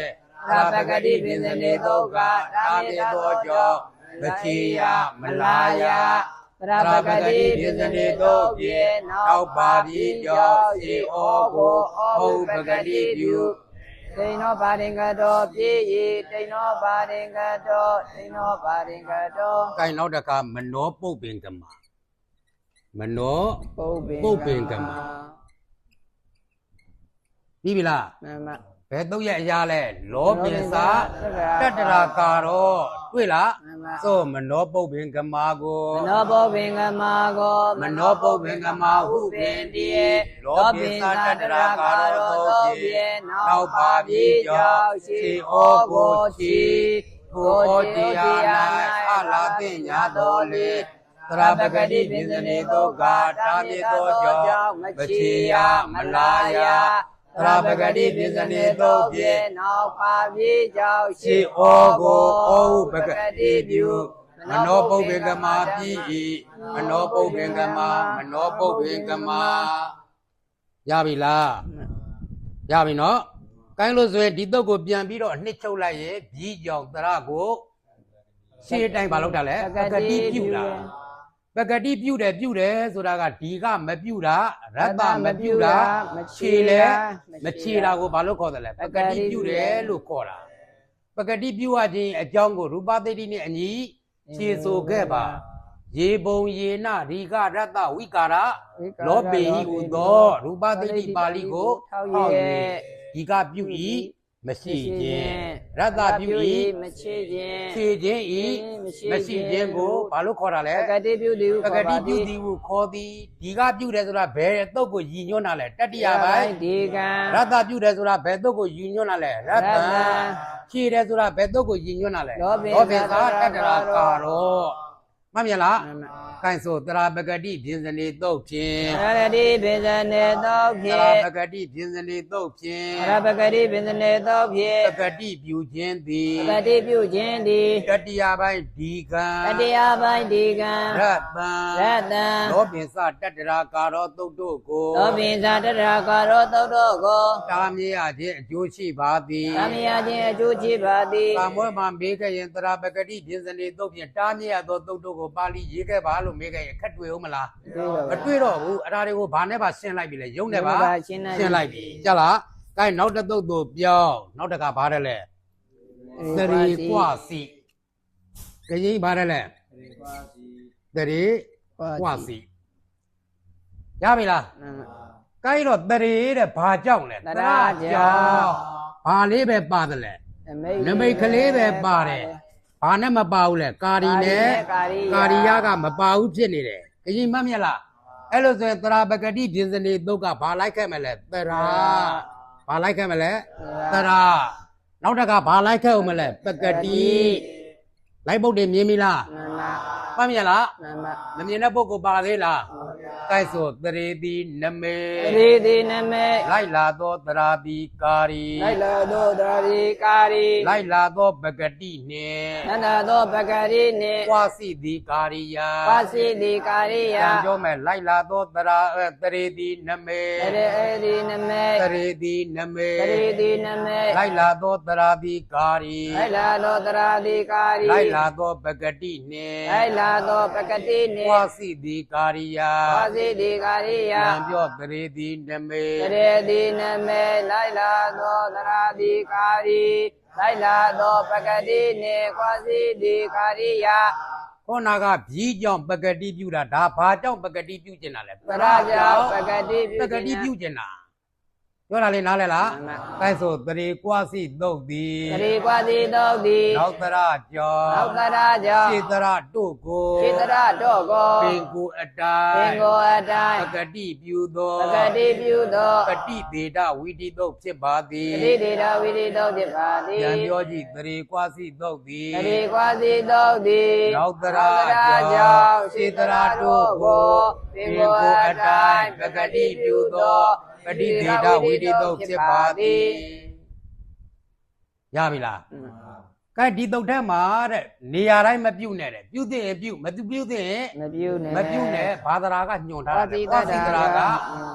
သဗ္ဗဂတိပိစနေသောကတာမေသောကြောင့်မချီယမလာယ တရပဂတိပိစနေသောဖြင့်နောက်ပါပြီးကြောင့်ရှိဩကိုဩဟုပဂတိပြုဒိနောပါရင်ကတော့ပြည့်ရဒိနောပါရင်ကတော့ဒိနောပါရင်ကတော့ ကိုင်နောက်တကမနောပုတ်ပင်ကမမနော ပုပ်ပင် ပုပ်ပင်ကမ ပြီးပြီလား မှန်မှန် ဘယ်တုတ်ရဲ့အရာလဲလောပင်စာတတ္တရာကာရောတွေ့လား မှန်မှန် ဆိုမနောပုတ်ပင်ကမာကို မနောပုပ်ပင်ကမာကို မနောပုတ်ပင်ကမာဟုပင်တည်းလောပင်စာတတ္တရာကာရောသောဖြင့်နောက်ပါပြီးကြောင့်ရှိဩကိုချီထိုဩတရား၌အလာသိညာတော်လေသရပဂတိပိစနေသောကတာမေသောကြောင့်မချေယမလာယ သရပဂတိပိစနေသောဖြင့် နောက်ပါပြီးကြောင့် ရှိဩကိုဩဟုပဂတိပြုမနောပုပ္ပေကမာပြည်ဤမနောပုပ္ပေကမာမနောပုပ္ပေကမာရပြီလားရပြီနော်ကိုင်းလို့ဆိုရင်ဒီတုတ်ကိုပြန်ပြီးတော့အနှစ်ချုပ်လိုက်ရင်ပြီးကြောင်သရကိုရှေ့တိုင်းဘာလုပ်တာလဲပဂတိပြုတာပဂတိပြုတယ်ဆိုတာကဒီကမပြုတာရတ္တမပြုတာခြေလဲမခြေတာကိုဘာလို့ခေါ်တယ်လဲပဂတိပြုတယ်လို့ခေါ်တာပဂတိပြုရခြင်းအကြောင်းကိုရူပသိတိနဲ့အညီခြေဆိုခဲ့ပါရေပုံရေနဒီကရတ္တဝိကာရလောပေဟိဟုသောရူပသိတိပါဠိကိုထောက်၍ဒီကပြုဤမရှိခြင်းရတ္တပြုဤ မရှိခြင်း ခြေခြင်းဤမရှိခြင်းကိုဘာလို့ခေါ်တာလဲ ပဂတိပြုသည်ဟု ပဂတိပြုသည်ဟုခေါ်သည်ဒီကပြုတယ်ဆိုတာဘယ်တုတ်ကိုရည်ညွှန်းတာလဲတတ္တိယပိုင်း ဒီကံ ရတ္တပြုတယ်ဆိုတာဘယ်တုတ်ကိုရည်ညွှန်းတာလဲရတ္တခြေတယ်ဆိုတာဘယ်တုတ်ကိုရည်ညွှန်းတာလဲ လောဘေ ဘေသာတတ္တရာကာရော မှတ်မြလားကိုင်ဆိုတရာပကတိပြင်းစနေတုတ်ဖြင့် ရတိပင်စနေသောဖြ တ င့် ရာပကတိပြင်းစနေတုတ်ဖြင့် ရပကတိပင်စနေသောဖြင့် ပကတိပြုခြင်းသည် ပတိပြုခြင်းသည် တတိယပိုင်းဒီကံ တတရားပိုင်းဒီကံ ရတံ ရတံ လောပင်စတတ္တရာကာရောတုတ်တို့ကို သောပင်သာတရာကာရောသုတ်တော်ကို တာမြရခြင်းအကျိုးရှိပါသည် သံယခြင်းအကျိုးချပါသည် ကာမွဲမှာမေးခဲ့ရင်တရာပကတိပြင်းစနေတုတ်ဖြင့်တာမြရသောတုတ်တို့ကိုပါဠိရေးခဲ့ပါလို့မေးခဲ့ရင်ခက်တွေ့ဦးမလားမတွေ့တော့ဘူးအဲ့ဒါတွေကိုဘာနဲ့ပါရှင်းလိုက်ပြီလေယုံနေပါရှင်းလိုက်ပြီကြလားကဲနောက်တစ်တုတ်တို့ပြောင်းနောက်တစ်ခါဘာတယ်လဲသရီကွာစီကြရင်ဘာတယ်လဲသရီကွာစီရပြီလားကဲတော့သရီတဲ့ဘာကြောင့်လဲသရကြောင့်ဘာလေးပဲပါတယ်လဲနမိတ်ကလေးပဲပါတယ်ဘာနဲ့မပါဘူးလဲကာရီနဲ့ကာရီယကမပါဘူးဖြစ်နေတယ်ကြရင်မှတ်မြက်လားအဲ့လိုဆိုရင်တရာပကတိပြင်းစနေတုတ်ကဘာလိုက်ခဲ့မလဲတရာဘာလိုက်ခဲ့မလဲတရာနောက်တကဘာလိုက်ခဲ့ဦးမလဲပကတိလိုက်ပုတ်တယ်မြင်ပြီလားမှတ်မြက်လားမမြင်တဲ့ပုဂ္ဂိုလ်ပါသေးလားတိုက်ဆိုတရေတိနမေ တရေတိနမေ လိုက်လာသောတရာတိကာရီ လိုက်လာသောတရာတိကာရီ လိုက်လာသောပကတိနှင့် နန္ဒသောပကတိနှင့် ဝါစီတိကာရိယ ပါစီတိကာရိယ တန်ပြောမဲ့လိုက်လာသောတရေတိနမေ တရေတိနမေ တရေတိနမေ တရေတိနမေ လိုက်လာသောတရာတိကာရီ လိုက်လာသောတရာတိကာရီ လိုက်လာသောပကတိနှင့် လိုက်လာသောပကတိနှင့် ဝါစီတိကာရိယ ပါစီတိကာရိယ တန်ပြောတရေတိနမေ တရေတိနမေလိုက်လာသောတရာတိကာရီလိုက်လာသောပကတိနှင့်ပါစီတိကာရိယ ခေါနာကဘီးကြောင့်ပကတိပြုတာဒါဘာကြောင့်ပကတိပြုကျင်တာလဲ တရာကြောင့်ပကတိ ပကတိပြုကျင်တာပြောတာလေနားလဲလားအဲဆိုတရေကွာစီတုတ်သည် တရေကွာတိတောတိ နောက်တရကြောင့် နောက်တရာကြောင့် စေတရတို့ကို စေတရတော့ကို ပင်ကိုအတို ပင် င် ကိုအတိုင်း ပကတိပြုသော ပကတိပြုသော ပတိဒေဒဝိတိတုတ်ဖြစ်ပါသည် ပတိဒေတာဝိရိတောဖြစ်ပါသည် ဉာဏ်ပြောကြည့်တရေကွာစီတုတ်သည် တရေကွာတိတောတိ နောက်တရ ကြောင့် စေတရတို့ကို ပင်ကိုအတိုင်း ပကတိပြုသောပတိဒေဒဝိတိတုတ်ဖြစ်ပါသည်ရပြီလားကဲဒီတုတ်ထက်မှာတဲ့နေရာတိုင်းမပြုတ်နဲ့တဲ့ပြုတ်တဲ့ပြုတ်မပြုတ်တဲ့ မပြုနဲ့ မပြုတ်နဲ့ဘာသာရာကညွန်ထားတာကွာစီသရာက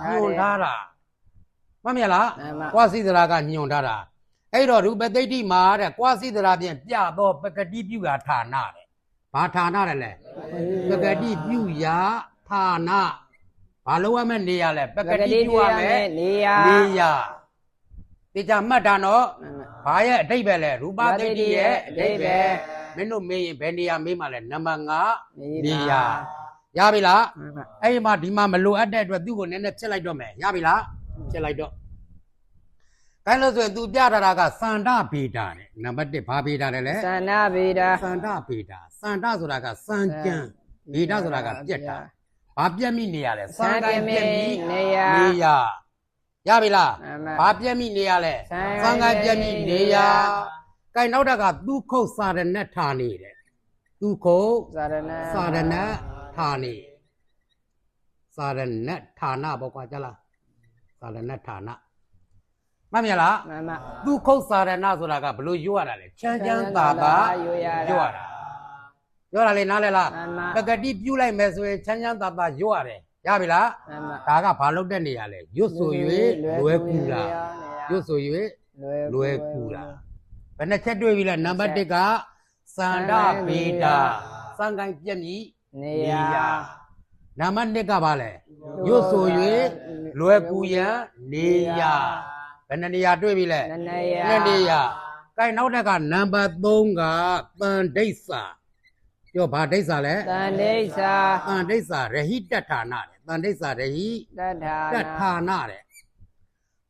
ညွန်ထားတာမှတ်မြလားကွာစီသရာကညွန်ထားတာအဲ့တော့ရူပသိဋ္ဌိမှာတဲ့ကွာစီသရာဖြင့်ပြတော့ပကတိပြုရာဌာနတဲ့ဘာဌာနတယ်လဲပကတိပြုရာဌာနဘာလို့ရမယ့်နေရာလဲပကတိပြုရမယ် နေရ နေရာတေချာမှတ်တာနော်ဘာရဲ့အတိတ်ပဲလဲရူပသိဋ္ဌိရဲ့အတိတ်ပဲမင်းတို့မေးရင်ဘယ်နေရာမေးမှလဲနံပါတ်5နေရာရပြီလားအဲ့ဒီမှာဒီမှာမလိုအပ်တဲ့အတွက်သူ့ကိုနည်းနည်းဖြစ်လိုက်တော့မယ်ရပြီလားဖြစ်လိုက်တော့ကိုင်းလို့ဆိုရင် तू ပြထားတာကစန္ဒဗေဒတဲ့နံပါတ်1ဘာဗေဒတယ်လဲ သန္နာဗေဒ စန္ဒဗေဒစန္ဒဆိုတာကစံကြံဗေဒဆိုတာကပြက်တာဘာပြက်မိနေရလဲစံတိုင်းပြက်မိနေရရပြီလားဘာပြက်မိနေရလဲစံတိုင်းပြက်မိနေရကိုင်းနောက်တကသူခုတ်စာရဏဌာနေတဲ့သူခုတ် သာရဏ စာရဏဌာနေစာရဏဌာနပေါ့ကွာကြလားစာရဏဌာနမှတ်မြလား မမ သူခုတ်စာရဏဆိုတာကဘလို့ရွတ်ရတာလဲချမ်းချမ်းသာသာရွတ်ရတာပြောတာလေနားလဲလားပကတိပြုလိုက်မယ်ဆိုရင်ချမ်းချမ်းသာသာရွတ်ရတယ်ရပြီလား မမ ဒါကဘာလို့တဲ့နေရလဲရွတ်ဆို၍လွယ်ကူတာရွတ်ဆို၍လွယ်ကူတာဘယ်နှချက်တွေ့ပြီလဲနံပါတ်1ကစန္ဒဗေဒစံကိုင်းပြက်မြည် နေ နေ ရ ရနံပါတ်2ကဘာလဲရွတ်ဆို၍လွယ်ကူရန်နေရဘယ်နှနေရာတွေ့ပြီလဲ နနေရ နှစ်နေရကဲနောက်တက်ကနံပါတ်3ကတန်ဒိဋ္ဌာပြောဘာဒိဋ္ဌာလဲ တန်ဒိဋ္ဌာ တန်ဒိဋ္ဌာရဟိတဌာနတဲ့တန်ဒိဋ္ဌာရဟိ တထာ တဌာနတဲ့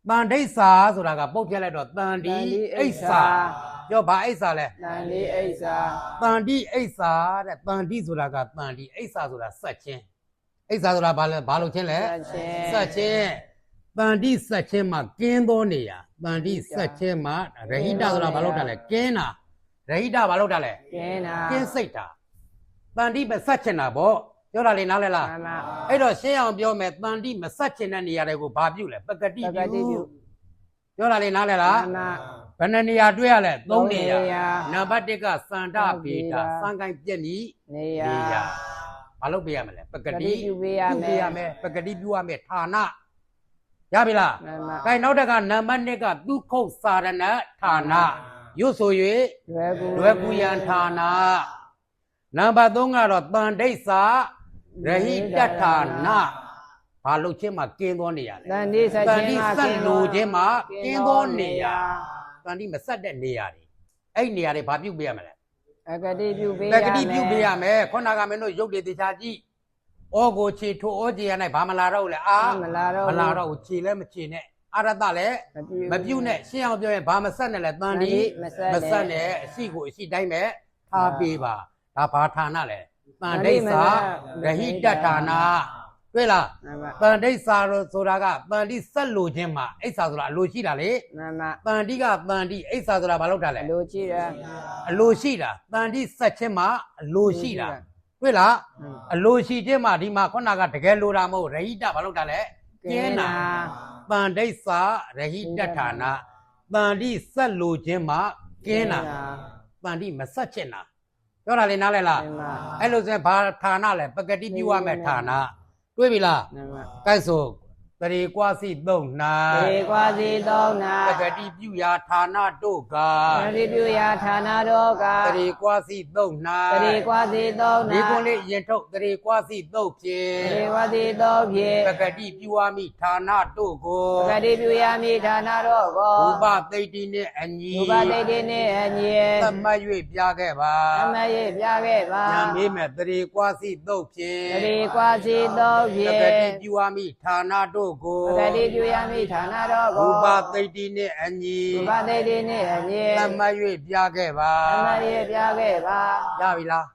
တန်ဒိဋ္ဌာဆိုတာကပုတ်ပြလိုက်တော့တန်ဒီအိဋ္ဌာပြောဘာအိဋ္ဌာလဲ တန်ဒီအိဋ္ဌာ တန်ဒီအိဋ္ဌာတဲ့တန်ဒီဆိုတာကတန်ဒီအိဋ္ဌာဆိုတာဆက်ချင်းအိဋ္ဌာဆိုတာဘာလဲဘာလို့ချင်းလဲ ဆက်ချင်းတန်တိဆက်ချင်းမှာကင်းသောနေရာတန်တိဆက်ချင်းမှာရဟိတဆိုတာဘာလို့တာလဲကင်းတာရဟိတဘာလို့တာလဲ ကင်းနာ ကင်းစိတ်တာ တန်တိမဆက်ချင်တာပေါ့ပြောတာလေနားလဲလား မှန်ပါ အဲ့တော့ရှင်းအောင်ပြောမယ်တန်တိမဆက်ချင်တဲ့နေရာတွေကိုဘာပြုလဲပကတိ ပကတိပြု ပြုပြောတာလေနားလဲလား မှန်ပါ ဘယ်နှနေရာတွေ့ရလဲ3နေရာ သုံးနေရာ နံပါတ်1ကစန္ဒဗေဒစံကိုင်းပြက်နီ နေရ နေရာဘာလုပ်ပေးရမလဲပကတိ ပြုပေးရမယ် ပကတိပြုရမယ်ဌာနရပြီလား မှန်ပါ ကဲနောက်တကနံပါတ်2ကဒုက္ခစာရဏဌာနရွတ်ဆို၍ လွယ်ကူရန်ဌာနနံပါတ်3ကတော့တန်ဒိဋ္ဌာရဟိတဌာနဘာလို့ချင်းမှာကင်းသောနေရလဲ တန်ဒီဆက် တန် ခြင်း တိ မှာ ဆက်လို့ချင်းမှာကင်းသောနေရတန်တိမဆက်တဲ့နေရာတွေအဲ့နေရာတွေဘာပြုတ်ပေးရမလဲ အကတိပြုပေးရ တ မယ် က္ကတိပြုတ်ပေးရမယ်ခေါဏကမင်းတို့ရုပ်တွေတေချာကြည့်ဩကိုခြေထိုးဩခြေရ၌ဘာမလာတော့လဲအာ မလာတော့ မလာတော့ဘူးခြေလည်းမခြေနဲ့အရတလည်းမပြုတ်နဲ့ရှင်းအောင်ပြောရင်ဘာမဆက်နဲ့လဲတန်တိမဆက်နဲ့အရှိကိုအရှိတိုင်းပဲထားပေးပါဒါဘာဌာနလဲတန်ဒိဋ္ဌာရဟိတဌာနတွေ့လား မှန်ပါ တန်ဒိဋ္ဌာဆိုတာကတန်တိဆက်လို့ခြင်းမှာအိဋ္ဌာဆိုတာအလိုရှိတာလေ မှန်ပါ တန်တိကတန်တိအိဋ္ဌာဆိုတာဘာလို့တာလဲ လိုကြည့်ရ အလိုရှိတာတန်တိဆက်ခြင်းမှာအလိုရှိတာတွေ့လားအလိုရှိခြင်းမှာဒီမှာခုနကတကယ်လိုတာမဟုတ်ရဟိတဘာလို့တာလဲကျင်းတာတန်ဒိဋ္ဌာရဟိတဌာနတန်တိဆက်လို့ခြင်းမှာကျင်းတာတန်တိမဆက်ချင်တာပြောတာလေနားလဲလား မှန်ပါ အဲ့လိုဆိုရင်ဘာဌာနလဲပကတိပြုရမယ့်ဌာနတွေ့ပြီလား မှန်ပါ ကဲဆိုတရေကွာစီသုံးနာ ေကွာစီသုံးနာ ပကတိပြုရာဌာနတို့က တတိပြုရာဌာနတော်က တရေကွာစီသုံးနာ တတိကွာစီသုံးနာ ဒီကွန်လေးရင်ထုတ်တရေကွာစီသုံးဖြင့် တတိကွာစီသုံးဖြင့် ပကတိပြုရမိဌာနတို့ကို ပကတိပြုရာမိဌာနတော်ကို ဥပသိတ္တိနှင့်အညီ ဥပတိတ်တိနှင့်အညီ သမတ်၍ပြခဲ့ပါ အမယေပြခဲ့ပါ ညာမေးမဲ့တရေကွာစီသုံးဖြင့် တတိကွာစီသုံးဖြ ပ င့် ကတိပြုရမိဌာနတို့ကို ပကတိပြုရာမိဌာနတော် ဥ ကို ပသိတ္တိနှင့်အညီ ဥပတိတ်တိနှင့်အညီ သမတ်၍ပြခဲ့ပါ အမယေပြခဲ့ပါ ရပြီလား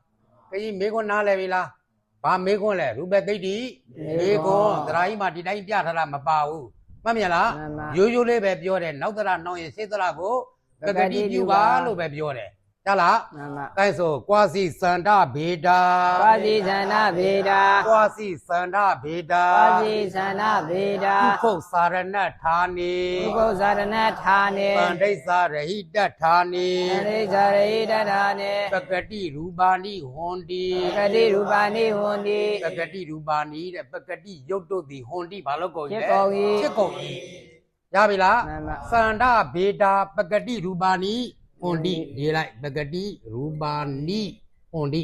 ခကြီးမေခွန်းနားလဲပြီလားဘာမေခွန်းလဲရူပသိတ္တိမေခွန်းသရာကြီးမှာဒီတိုင်းပြထားတာမပါဘူးမှတ်မြင်လားရိုးရိုးလေးပဲပြောတယ်နောက်သရနှောင်းရင်ရှေ့သရကိုပကတိပြုပါလို့ပဲပြောတယ်ကြားလား မှန်ပါ အဲဆိုကွာစီစန္ဒဗေဒာ ပါတိသန္နဗေဒာ ကွာစီစန္ဒဗေဒာ ပါတိသန္နဗေဒာ ဒုက္ခစာရဏဌာနေ ဥပုသ္ဇာရဏဌာနေ ပန္ဒိသရဟိတဌာနေ အရိဇာရိတဌာနေ ပကတိရူပါဏိဟွန်တိ ပကတိရူပါနိဟွန်တိ ပကတိရူပါဏိတဲ့ပကတိရုပ်တို့သည်ဟွန်တိဘာလို့ကုန် ဖြစ်ကုန်၏ ဖြစ်ကုန်၏ရပြီလား မှန်ပါ စန္ဒဗေဒာပကတိရူပါဏိဟွန်တိဒီလိုက်ပကတိရူပါဏိဟွန်တိ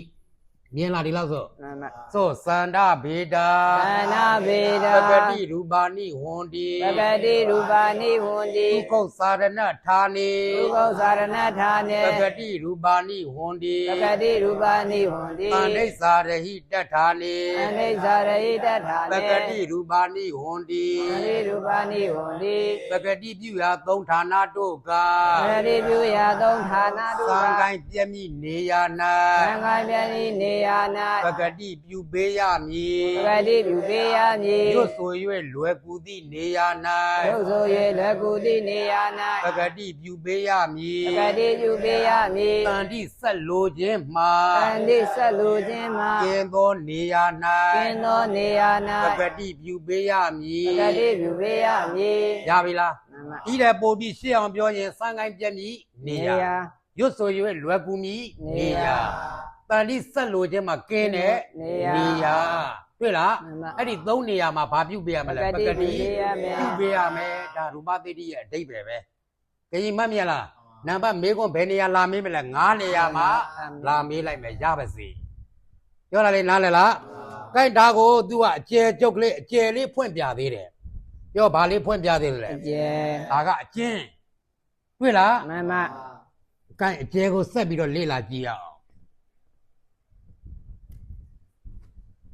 မြင်လားဒီလောက်ဆို မှန်ပါ ဆိုစန္ဒဗေဒာ သန္နဗေဒာ ပကတိရူပါဏိဟွန်တိ ပကတိရူပါနိဟွန်တိ ဒုက္ခစာရဏဌာနေ ဥပုသ္ဇာရဏဌာနေ ပကတိရူပါဏိဟွန်တိ ပကတိရူပါနိဟွန်တိ ပန္ဒိသရဟိတဌာနေ အရိဇာရိတဌာ ပ နေ ကတိရူပါဏိဟွန်တိ ပကတိရူပါနိဟွန်တိ ပကတိပြုရာသုံးဌာနတို့က ပကတိပြုရာသုံးဌာနတို့ သံ က ကိုင်းပြည့်မိနေရ သံဃာပြန်ဤနေရာ ၌ ပ ၌ ကတိပြုပေးရမည် ပကတိပြုပေးရမည် ရွတ်ဆို၍လွယ်ကူသည့်နေရာ ရုပ်ဆို၍လက်ကူသည့်နေရာ ၌ပကတိပြုပေးရမည် ၌ပကတိပြုပေးရမည် တန်တိဆက်လိုခြင်းမှာ တန်တိဆက်လူခြင်းမှာ ကျင်းသောနေရာ ကျင်းသောနေရာ ၌ ပက ၌ တိပြုပေးရမည် ပကတိပြုပေးရမည် ရပြီလား မှန်ပါ ဤတဲ့ပို့ပြီးရှေ့အောင်ပြောရင်စံကိုင်းပြည့်မိနေရာရွတ်ဆို၍လွယ်ကူမည်နေရာတန်တိဆက်လိုခြင်းမှာကင်းတဲ့နေရာတွေ့လား မှန်ပါ အဲ့ဒီသုံးနေရာမှာဘာပြုတ်ပေးရမလဲ ပကတိပြုပေးရမယ် ပြုတ်ပေးရမယ်ဒါရူပသတိရဲ့အဓိပ္ပာယ်ပဲကြည်မှတ်မြင်လားနံပါတ်မေးခွန်းဘယ်နေရာလာမေးမလဲ9နေရာမှာလာမေးလိုက်မယ်ရပါစေပြောတာလေနားလည်လားကိုက်ဒါကို तू ကအကျယ်ကျုပ်ကလေးအကျယ်လေးဖွင့်ပြသေးတယ်ပြောဘာလေးဖွင့်ပြသေးလဲ အကျယ် ဒါကအကျဉ်းတွေ့လား မှန်ပါ ကိုက်အကျယ်ကိုဆက်ပြီးတော့လေ့လာကြည့်ရအောင်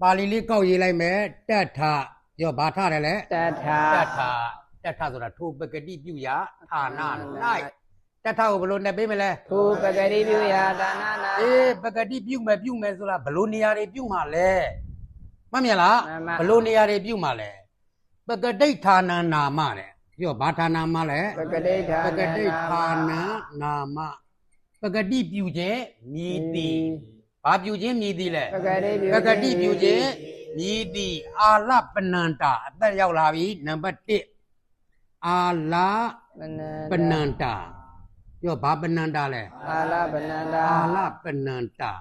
ပါဠိလေးကောက်ရေးလိုက်မယ်တတ္ထပြောဘာထတယ်လဲ တထာ တထဆိုတာထိုပကတိပြုရာဌာန၌တထကိုဘယ်လိုနဲ့ပေးမလဲ သူပကတိပြုရာဒါနနာ အေးပကတိပြုမယ်ဆိုတာဘယ်လိုနေရာတွေပြုမှာလဲမှတ်မြင်လားဘယ်လိုနေရာတွေပြုမှာလဲပကတိဌာနနာမတဲ့ပြောဘာဌာနမလဲ ပကတိဌာ ပက န တိဌာနနာမပကတိပြုခြင်းမြည်တည်ဘာ ဘာပြုခြင်းမြည်သည်လဲ ပကတိပြု ပကတိပြုခြင်းမြည်သည်အာလပနန္တာအသက်ရောက်လာပြီနံပါတ်1အာလပနန္တာပြောဘာပနန္တာလဲ အာလပနန္တာ အာလပနန္တာ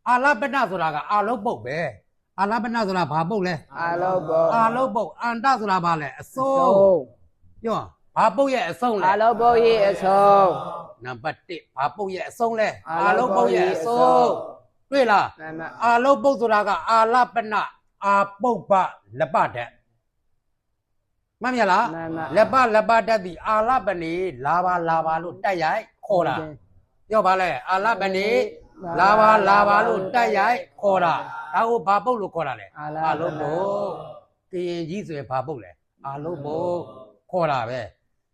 အာလပနဆိုတာကအာလုတ်ပုတ်ပဲအာလပနဆိုတာဘာပုတ်လဲ အာလောဘော အာလုတ်ပုတ်အန္တဆိုတာဘာလဲအစိုး သုံး ပြောဘာပုတ်ရဲ့အဆုံးလဲ အာလောဘောဤအဆုံး နံပါတ်1ဘာပုတ်ရဲ့အဆုံးလဲ အာ အာ လု လု တ် တ် ပု ပု တ် တ် ရဲ့ ရဲ့ အ အ ဆုံး ဆုံးတွေ့လား မှန်မှ အာလုတ်ပုတ်ဆိုတာကအာလပနအာပုတ်ပလက်ပတတ်မှန်မြလား မှန်မှ လက်ပတတ်သည်အာလပနေလာပါလို့တက်ရိုက်ခေါ်တာပြောပါလဲအာလပနေလာပါလို့တက်ရိုက်ခေါ်တာဒါကိုဘာပုတ်လို့ခေါ်တာလဲအာလုတ်ပုတ်ကရင်ကြီးဆိုရင်ဘာပုတ်လဲအာလုတ်ပုတ်ခေါ်တာပဲ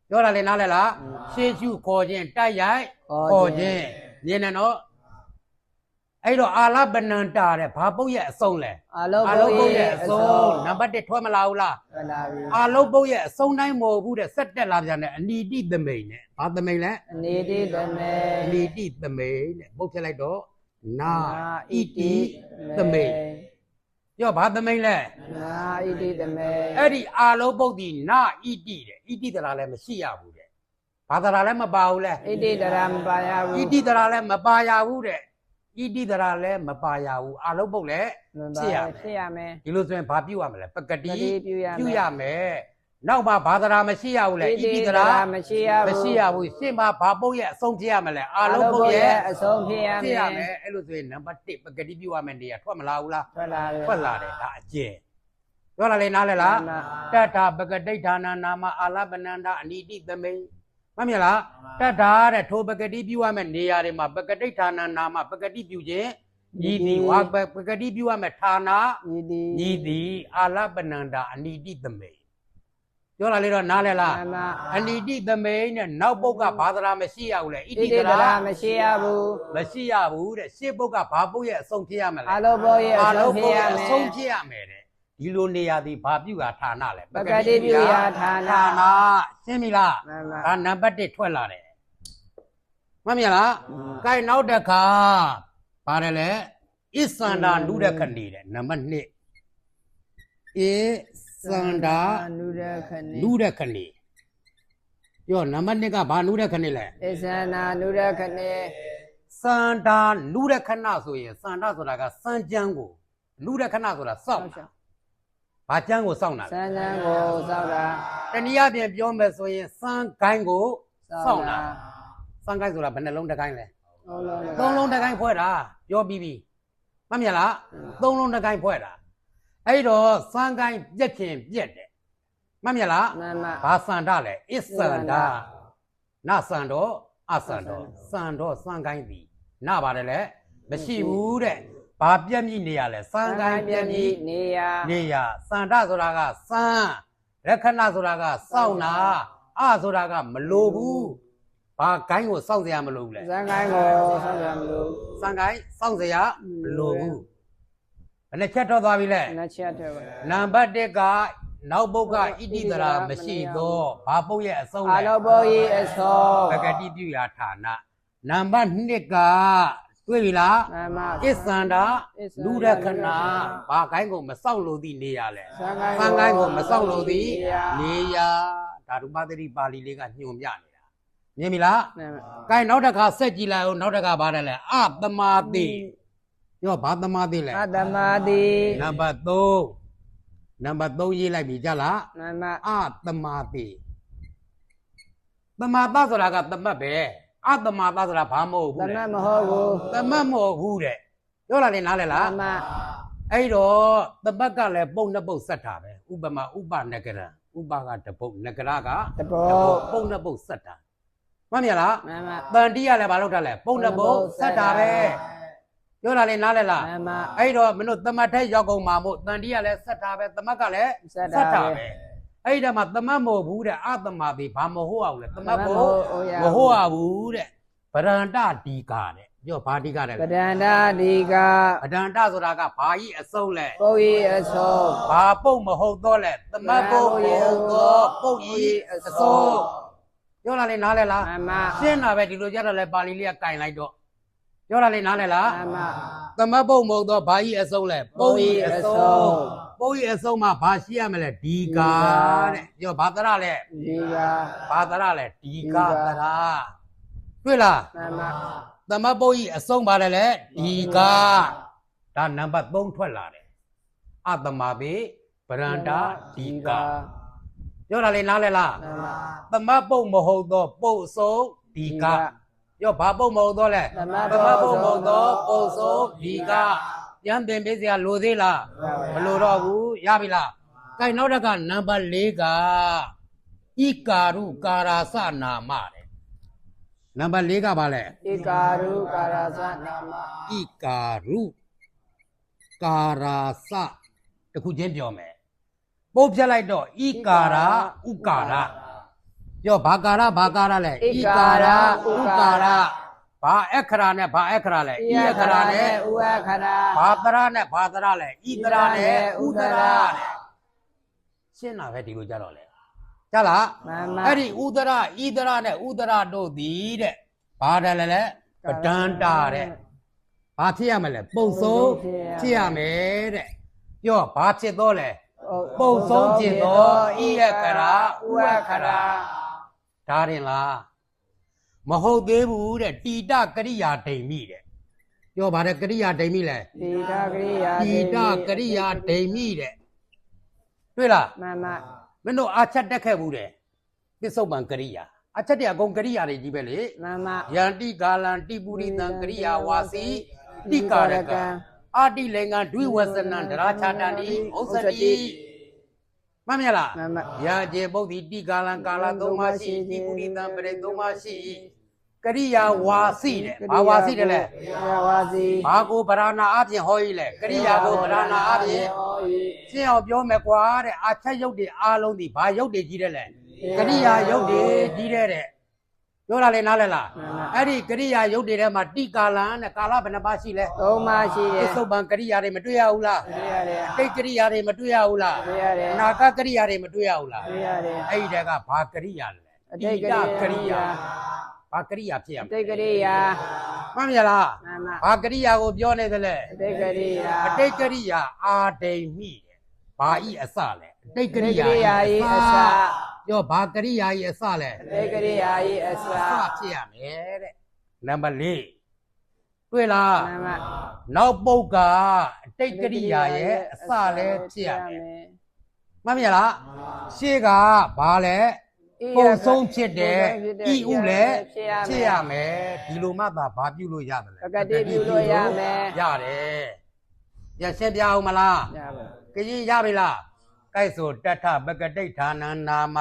ပြောတာလေနားလဲလားရှေးရှုခေါ်ခြင်းတက်ရိုက်ခေါ်ခြင်းမြင်တယ်နော်အဲ့တော့အာလပနန္တာတဲ့ဘာပုတ်ရဲ့အဆုံးလဲ အာလော အာ ဘော လုတ်ပုတ် ဤ ရဲ့ အ အ ဆုံး ဆုံးနံပါတ်1ထွက်မလာဘူးလား မှန်ပါပြီ အာလုတ်ပုတ်ရဲ့အဆုံးတိုင်းမဟုတ်ဘူးတဲ့ဆက်တက်လာပြန်တဲ့အနီတိသမိန်နဲ့ဘာသမိန်လဲ အနေတိတမေ အနီတိသမိန်တဲ့ပုတ်ဖြစ်လိုက်တော့နာဣတိသမိန်ပြောဘာသမိန်လဲ နာဣတိတမေ အဲ့ဒီအာလုတ်ပုတ်ဒီနာဣတိတဲ့ဣတိတရာလည်းမရှိရဘူးတဲ့ဘာတရာလည်းမပါဘူးလဲ ဣတိတရမပါယဘူး ဣတိတရာလည်းမပါရဘူးတဲ့ဣတိတရာလည်းမပါရဘူးအာလုတ်ပုတ်လည်း ဖြစ်ရမယ် ဒီလိုဆိုရင်ဘာပြုရမလဲပကတိ ပြုရမယ် ပြုရမယ်နောက်မှာဘာသာရာမရှိရဘူးလေဣတိတရာ မရှိရ မ ဘူး ရှိရဘူးရှင်းမှာဘာပုတ်ရဲ့အဆုံးဖြစ်ရမလဲအာလုံးပုတ်ရဲ့ အဆုံးဖြစ်ရ ဖြစ်ရ မ မယ် ယ်အဲ့လိုဆိုရင်နံပါတ်1ပကတိပြုရမယ်နေရာထွက်မလာဘူးလား ထွက်လာတယ် ထွက်လာတယ်ဒါအကျယ်ပြောလာလေနားလဲလား မှန် တတ္ထာပကတိဌာနာနာမအာလပနန္ဒအနိတိသမိန်မှတ်မြလားတတ္ထာတဲ့ထိုပကတိပြုရမယ်နေရာတွေမှာပကတိဌာနာနာမပကတိပြုခြင်းညီဒီဝါပကတိပြုရမယ်ဌာနာ ဤဒီ ညီဒီအာလပနန္ဒအနိတိသမိန်ပြောလာလေတော့နားလဲလား မှန်ပါ အနိတိသမိန်နဲ့နောက်ပုတ်ကဘာသာရာမရှိရဘူးလေဣ ဣ တိ တိ တ တ ရာ ရမရှိရဘူး မရှိရဘူးတဲ့ရှေ့ပုတ်ကဘာပုတ်ရဲ့အဆုံးဖြစ်ရမလဲ အာလောဘောရဲ့အ အာ ဆုံး လုံး ဖြ ပု စ် တ် ရ ရဲ့အ မယ် ဆုံးဖြစ်ရမယ်တဲ့ဒီလိုနေရာဒီဘာပြုတာဌာနလဲ ပကတိပြုရာဌာန ရှင်းပြီလား မှန်ပါ ဒါနံပါတ်1ထွက်လာတယ်မှတ်မြလားကဲနောက်တစ်ခါပါတယ်လေဣသန္တာနုရခဏီတဲ့နံပါတ်2ဣသန္တာ နုရခဏိ နုရခဏီပြောနံပါတ်2ကဘာနုရခဏီလဲ ဣဇနာနုရခဏိ စန္တာနုရခဏဆိုရင်စန္တာဆိုတာကစံကြမ်းကိုနုရခဏဆိုတာစောင့်တာဘာကြမ်းကိုစောင့်တာလဲ စံစံကိုစောက်တာ တနည်းအားဖြင့်ပြောမယ်ဆိုရင်စံကိုင်းကိုစောင့်တာစံကိုင်းဆိုတာဘယ်နှလုံးတစ်ကိုင်းလဲ သုံးလုံးတစ်ကိုင်းဖွဲ့တာပြောပြီးပြီမှတ်မြလားသုံးလုံးတစ်ကိုင်းဖွဲ့တာအဲ့တော့စံကိုင်းပြက်ခင်ပြက်တယ်မှတ်မြလား မှန်မှ ဘာစန္ဒလဲအစ္ဆန္ဒနစန္ဒောအစန္ဒောစန္ဒောစံကိုင်းသည်နပါတယ်လေမရှိဘူးတဲ့ဘာပြက်မြည်နေရလဲစံကိုင်းပြက်မြည် နေရ နေရစန္ဒဆိုတာကစံရခဏဆိုတာကစောင့်တာအဆိုတာကမလိုဘူးဘာကိုင်းကိုစောင့်စရာမလိုဘူးလေ ဇန်ကိုင်းကိုစောက်ရမလို့ စံကိုင်းစောင့်စရာမလိုဘူးဘယ်နှချက်တော့သွားပြီလဲ နှစ်ချက်တော့ နံပါတ်1ကနောက်ပုတ်ကဣတိတရာမရှိတော့ဘာပုတ်ရဲ့အဆုံး အာ လဲ လောဘောဤအစော ပကတိပြုရာဌာနနံပါတ်2ကတွေ့ပြီလား မှန်မှ အစ္ဆန္ဒလူရခဏဘာကိုင်းကိုမစောင့်လို့သည့်နေရလဲ ဇန်ကိုင်း စံကိုင်းကိုမစောင့်လို့သည့်နေရဒါရူပသတိပါဠိလေးကညွန်ပြနေတာမြင်ပြီလား မှန်မှ ကိုင်းနောက်တစ်ခါဆက်ကြည့်လိုက်အောင်နောက်တစ်ခါဘာလဲအသမာတိပြောဘာသမာတိလဲ အတ္တမတိ နံပါတ်3ရေးလိုက်ပြီကြလား မှန်မှ အသမာတိသမာတဆိုတာကသမတ်ပဲအသမာတဆိုတာဘာမဟုတ် တ ဘူး မ တဲ့ တ်မဟုတ်ဘူး သမတ်မဟုတ်ဘူးတဲ့ပြောလာလေနားလဲ မှ လား န်မှ အဲ့တော့သမတ်ကလည်းပုံနှစ်ပုတ်ဆက်တာပဲဥပမာဥပနဂရဥပကတပုတ်နဂရက တဘော ပုံနှစ်ပုတ်ဆက်တာမှတ်မြလား မှန်မှ တန်တိရလည်းဘာလုပ်တာလဲပုံနှစ်ပုတ်ဆက်တာပဲပြောလာလေနားလဲလား မှန်မှ အဲ့တော့မင်းတို့သမတ်ထဲရောက်ကုန်မှာမို့တန်တိရလည်းဆက်တာပဲသမတ်ကလည်း ဆက်တာပဲ အဲ့ဒါမှသမတ်မဟုတ်ဘူးတဲ့အာသမာတိဘာမဟုတ်အောင်လဲသမတ်ကို မ မဟုတ်ရဘူးတဲ့ဗရန္တဒီကာတဲ့ပြောဘာဒီကာတဲ့ ပဒန္တာဒီက ဗရန္တဆိုတာကဘာကြီးအစုံးလဲ ပုတ်ဤအစော ဘာပုတ်မဟုတ်တော့လဲသမတ်ပုတ်မဟုတ်တော့ပုတ်ကြီးအစုံးပြောလာလေနားလဲလား မှန်မှ ရှင်းတာပဲဒီလိုကြတော့လဲပါဠိလေးကကင်လိုက်တော့ ပြောတာလေနားလဲလား မှန်ပါ သမတ်ပုတ်မဟုတ်တော့ဘာကြီးအစုံးလဲပုတ်ကြီးအစုံးပုတ်ကြီးအစုံးမှာဘာရှိရမလဲဒီကာတဲ့ပြောဘာသရလဲ ဒီက ဘာသရလဲဒီကာသရတွေ့လား မှန်ပါ သမတ်ပုတ်ကြီးအစုံးပါတယ်လေဒီကာဒါနံပါတ်3ထွက်လာတယ်အသမပေဗရန္တာဒီကာပြောတာလေနားလဲလား မှန်ပါ သမတ်ပုတ်မဟုတ်တော့ပုတ်အစုံးဒီကာပြောဘာပုတ်မဟုတ်တော့လဲ သမတ်ပုတ်မဟုတ်တော့ပုတ်စုံးဒီကာပြန်တင်ပေးစရာလိုသေးလားမလိုတော့ဘူးရပြီလားကဲနောက်တစ်ခါနံပါတ်4ကဣကာရုကာရာစနာမတဲ့နံပါတ်4ကဘာလဲ ဧကာရုကာရသနာမ ဣကာရုကာရာစတခုချင်းပြောမယ်ပုတ်ဖြတ်လိုက်တော့ဣကာရာဥကာရပြောဘာကာရဘာကာရလဲဣကာရဥကာရဘာအခရာနဲ့ဘာအခရာလဲဣအခရာနဲ့ ဥအခရာ ဘာတရနဲ့ဘာတရလဲဣတရနဲ့ဥတရတဲ့ရှင်းတာပဲဒီလိုကြတော့လေကြလား မှန်ပါ အဲ့ဒီဥဒရဣဒရနဲ့ဥဒရတို့သည်တဲ့ဘာတယ်လဲပဒန္တာတဲ့ဘာဖြစ်ရမလဲပုံဆုံးဖြစ်ရမယ်တဲ့ပြောဘာဖြစ်တော့လဲပုံဆုံးဖြစ်တော့ဣယကရာဥအခရာဒါရင်လားမဟုတ်သေးဘူးတဲ့တိတကရိယာဒိဋ္ဌိတဲ့ပြောပါတယ်ကရိယာဒိဋ္ဌိလဲ တိတကရိယာ တိတကရိယာဒိဋ္ဌိတဲ့တွေ့လား မှန်ပါ မင်းတို့အာချက်တက်ခဲ့ဘူးတဲ့ပစ္စုပန်ကရိယာအချက်တည်းအကုန်ကရိယာတွေကြီးပဲလေ မှန်ပါ ယန္တိကာလံတိပုရိသံကရိယာဝါစီတိကာရကံအာတိလေငံဒွိဝဆနံဒရာချာတန္တိဥစ္စတိမှန်မြလား မှန်ပါ ယာကျေပုဒ္ဓိတိကာလံကာလသုံးပါရှိတိပုရိသံပရိသုံးပါရှိကရိယာဝါစီတဲ့ဘာဝါစီတယ်လဲ ဝါစီ ဘာကိုဗราဏာအပြင်ဟောကြီးလဲကရိယာကိုဗราဏာအပြင်ရှင်းအောင်ပြောမယ်ကွာတဲ့အာချက်ရုပ်တွေအားလုံးဒီဘာရုပ်တွေကြီးတယ်လဲကရိယာရုပ်တွေကြီးတဲ့ပြောတာလေနားလဲလားအဲ့ဒီကရိယာရုပ်တွေထဲမှာတိကာလံတဲ့ကာလဘယ်နှပါရှိလဲ သုံးပါရှိတယ် ပစ္စုပန်ကရိယာတွေမတွေ့ရဘူးလား တွေ့ရတယ် တိတ်ကရိယာတွေမတွေ့ရဘူးလား တွေ့ရတယ် အနာဂတ်ကရိယာတွေမတွေ့ရဘူးလား တွေ့ရတယ် အဲ့ဒီတည်းကဘာကရိယာလဲ အတိတ်ကရိယာ ဘာကရိယာဖြစ်ရမ အတိ လဲ တ်ကရိယာ မှန်မြလား မှန်ပါ ဘာကရိယာကိုပြောနေသလဲ အတိတ်ကရိယာ အတိတ်ကရိယာအာဒိဋ္ဌိတဲ့ဘာဤအစလဲအတိတ်ကရိယာ အတိတ်ကရိယာဤအစ ပြောဘာကရိယာဤအစလဲ အတိတ်ကရိယာဤအစ အစဖြစ်ရမယ်တဲ့နံပါတ်4တွေ့လား မှန်ပါ နောက်ပုတ်ကအတိတ်ကရိယာရဲ့အစလဲဖြစ်ရမယ်မှတ်မြလားရှေ့ကဘာလဲပုံဆုံးဖြစ်တဲ့ဤဥလဲဖြစ်ရမယ်ဒီလိုမှသာဘာပြုလို့ရတယ်လဲ ပကတိပြုလို့ရမယ် ရတယ်ရရှင်းပြအောင်မလား ရပါ ကကြီးရပြီလားကဲဆိုတထပကတိဋ္ဌာနံနာမ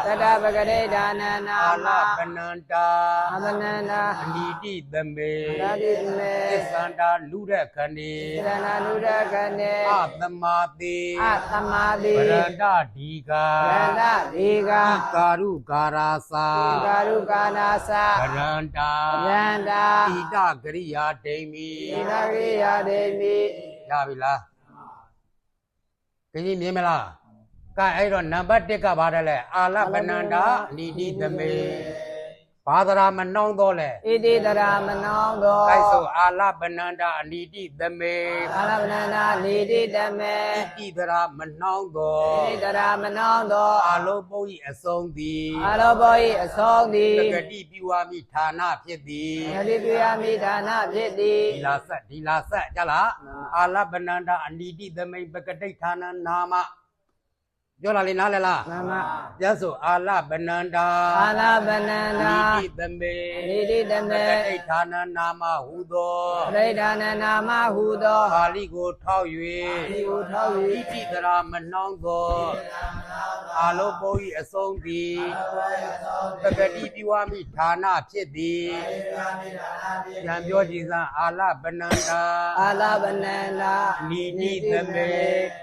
တတပကတိဒါနနာ အာလ မ ပနန္တာ အမနန္ဒာ အနိတိသမေ ရာတိမေ သစ္ဆန္တာလူရခဏေ သရဏနုရခနေ အသမာတိ အသမာတိ ဗရန္တဒီကာ ရန္တဒီကာ ကာရုကာရာစာ ကာရုကာနာသ ဗရန္တာ ရန္တာ ဣဒကရိယာဒိမီ ဣဒဂရိယာဒေမိ ရပြီလားကကြီးမြင်မလားကဲအဲ့တော့နံပါတ်1ကပါတယ်လေအာလပနန္တာအနိတိသမေဘာဒရာမနှောင်းတော့လဲ ဣတိတရာမနောသော ကဲဆိုအာလပနန္တာအနိတိသမေ အာလပနန္ဒာနေတိတမေ ဣတိဒရာမနှောင်းသော ဣတိတရာမနောသော အာလောပုတ်ဤအစုံသည် အာလောဘောဤအသောသည် တကတိပြုဝါမိဌာနဖြစ်သည် ယတိပြာမိဒါနဖြစ်သည် ဒီလာဆက်ကြလားအာလပနန္တာအနိတိသမိပကတိဋ္ဌာနနာမပြောလာလေနားလဲလား မမ ကျဆိုအာလပနန္တာ အာလပနန္ဒာ နိတိသမေ နေတိတ ပ မေ ကတိဋ္ဌာနနာမဟုသော ပရိဒါနနာမဟုသော ပါဠိကိုထောက် ဒီကိုထောက် ၍ ၍ ဣတိတရာမနှောင်းသောအာလောပုတ်ဤအစုံသည်ပကတိပြုဝါမိဌာနဖြစ်သည်ဉာဏ်ပြောကြည်စမ်းအာလပနန္တာ အာလပနန္ဒာ နိတိသမေ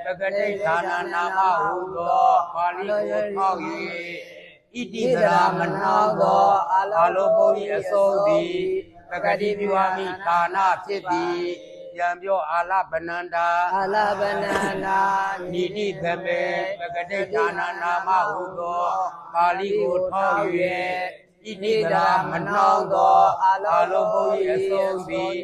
ပကတိဋ္ဌာနနာမဟုသောပါဠိကိုထောက်၍ ဣတိသရာမနောသောအာလောပုရိအစုံသည်ပကတိပြုဝါမိဌာနဖြစ်သည်ပြန်ပြောအာလပနန္တာ အာလပနန္ဒာ နိတိသမေပကတိဌာနနာမဟုသောပါဠိကိုထောက်၍ ဣ ဣတိတရာမနှောင်းသောအာလောဘု၏အဆုံးသည်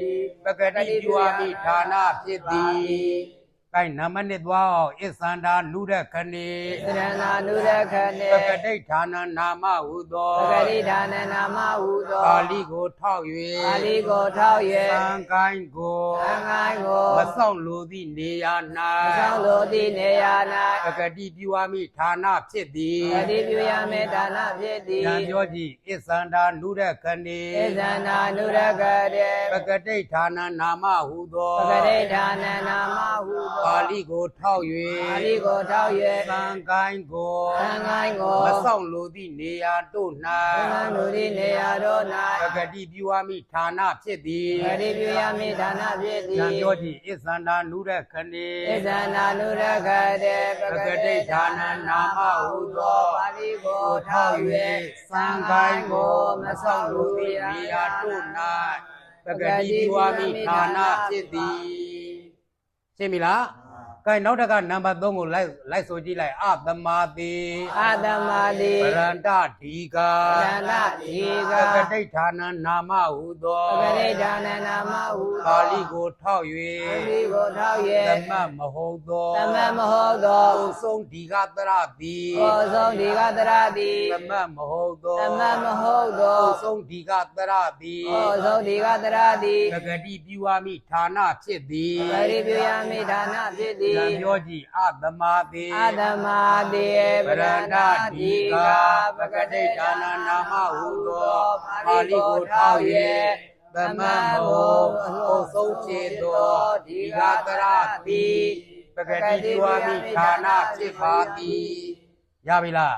ပကတိပြုအမိဌာနဖြစ်သည်ကိုင်နမနစ်သွားအောင်ဣသန္တာနုရခဏေ သရဏာနုရခဏေ ပကတိဌာနနာမဟုသော ပဂရိဌာနနာမဟုသော ပါဠိကိုထောက်၍ ပါဠိကိုထောက်၍ သံကိုင်းကို သံဃာကို မဆောင်လိုသည့်နေရာ မဆောင်လိုသည့်နေရာ ၌ပကတိပြုအမိဌာနဖြစ်သည် ၌တတိပြုရမေဒါနဖြစ်သည် ဉာဏ်ပြောကြည့်ဣသန္တာနုရခဏေ ဣဇန္နာနုရခတေ ပကတိဌာနနာမဟုသော ပဂရိဌာနနာမဟုသော ပါဠိကိုထောက်၍ ပါဠိကိုထောက်၍ သံကိုင်းကို သံဃာကို မဆောင်လိုသည့်နေရာတို့ သံဃာလူသည်နေရာတို့ ၌ပကတိပြုအမိဌာနဖြစ်သည် ၌တတိပြုရမေဒါနဖြစ်သည် ဉာဏ်ပြောကြည့်ဣသန္တာနုရခဏေ ဣဇန္နာနုရခတေပဂရိဌာနနာမဟုသောပါဠိကိုထောက်၍ သံကိုင်းကိုမဆောင်လိုသည့်နေရာတို့၌ပကတိပြုအမိဌာနဖြစ်သည်ရှင်းပြီလားကဲနောက်တကနံပါတ်3ကိုလိုက်ဆိုကြည့်လိုက်အသမာတိ အာတမတိ ပရန္တဒီကာ ဉာဏဒီက ပကတိဌာနနာမဟုသော ပဂရိဌာနနာမဟု ပါဠိကိုထောက် ပါဠိကိုထောက် ၍ ၍ သမတ်မဟုတ်သော သမတ်မဟုတ်သော ကိုဆုံးဒီကတရတိ ကိုဆုံးဒီကတရတိ သမတ်မဟုတ်သော သမတ်မဟုတ်သော ကိုဆုံးဒီကတရတိ ကိုဆုံးဒီကတရတိ ပကတိပြုအမိဌာနဖြစ်သည် ပရိပြုယမိဒါနဖြစ်သည် ဉာဏ်ပြောကြည့်အသမာတိ အာတမတိပရန္တဒီကပဂတိဌာနနာမဟုသောပါဠိကိုထောက်၍ သမတ်မဟုတ်ကိုဆုံးချေသောဒီကတရတိပကတိပြုအမိဌာနဖြစ်ပါသည်ရပြီလား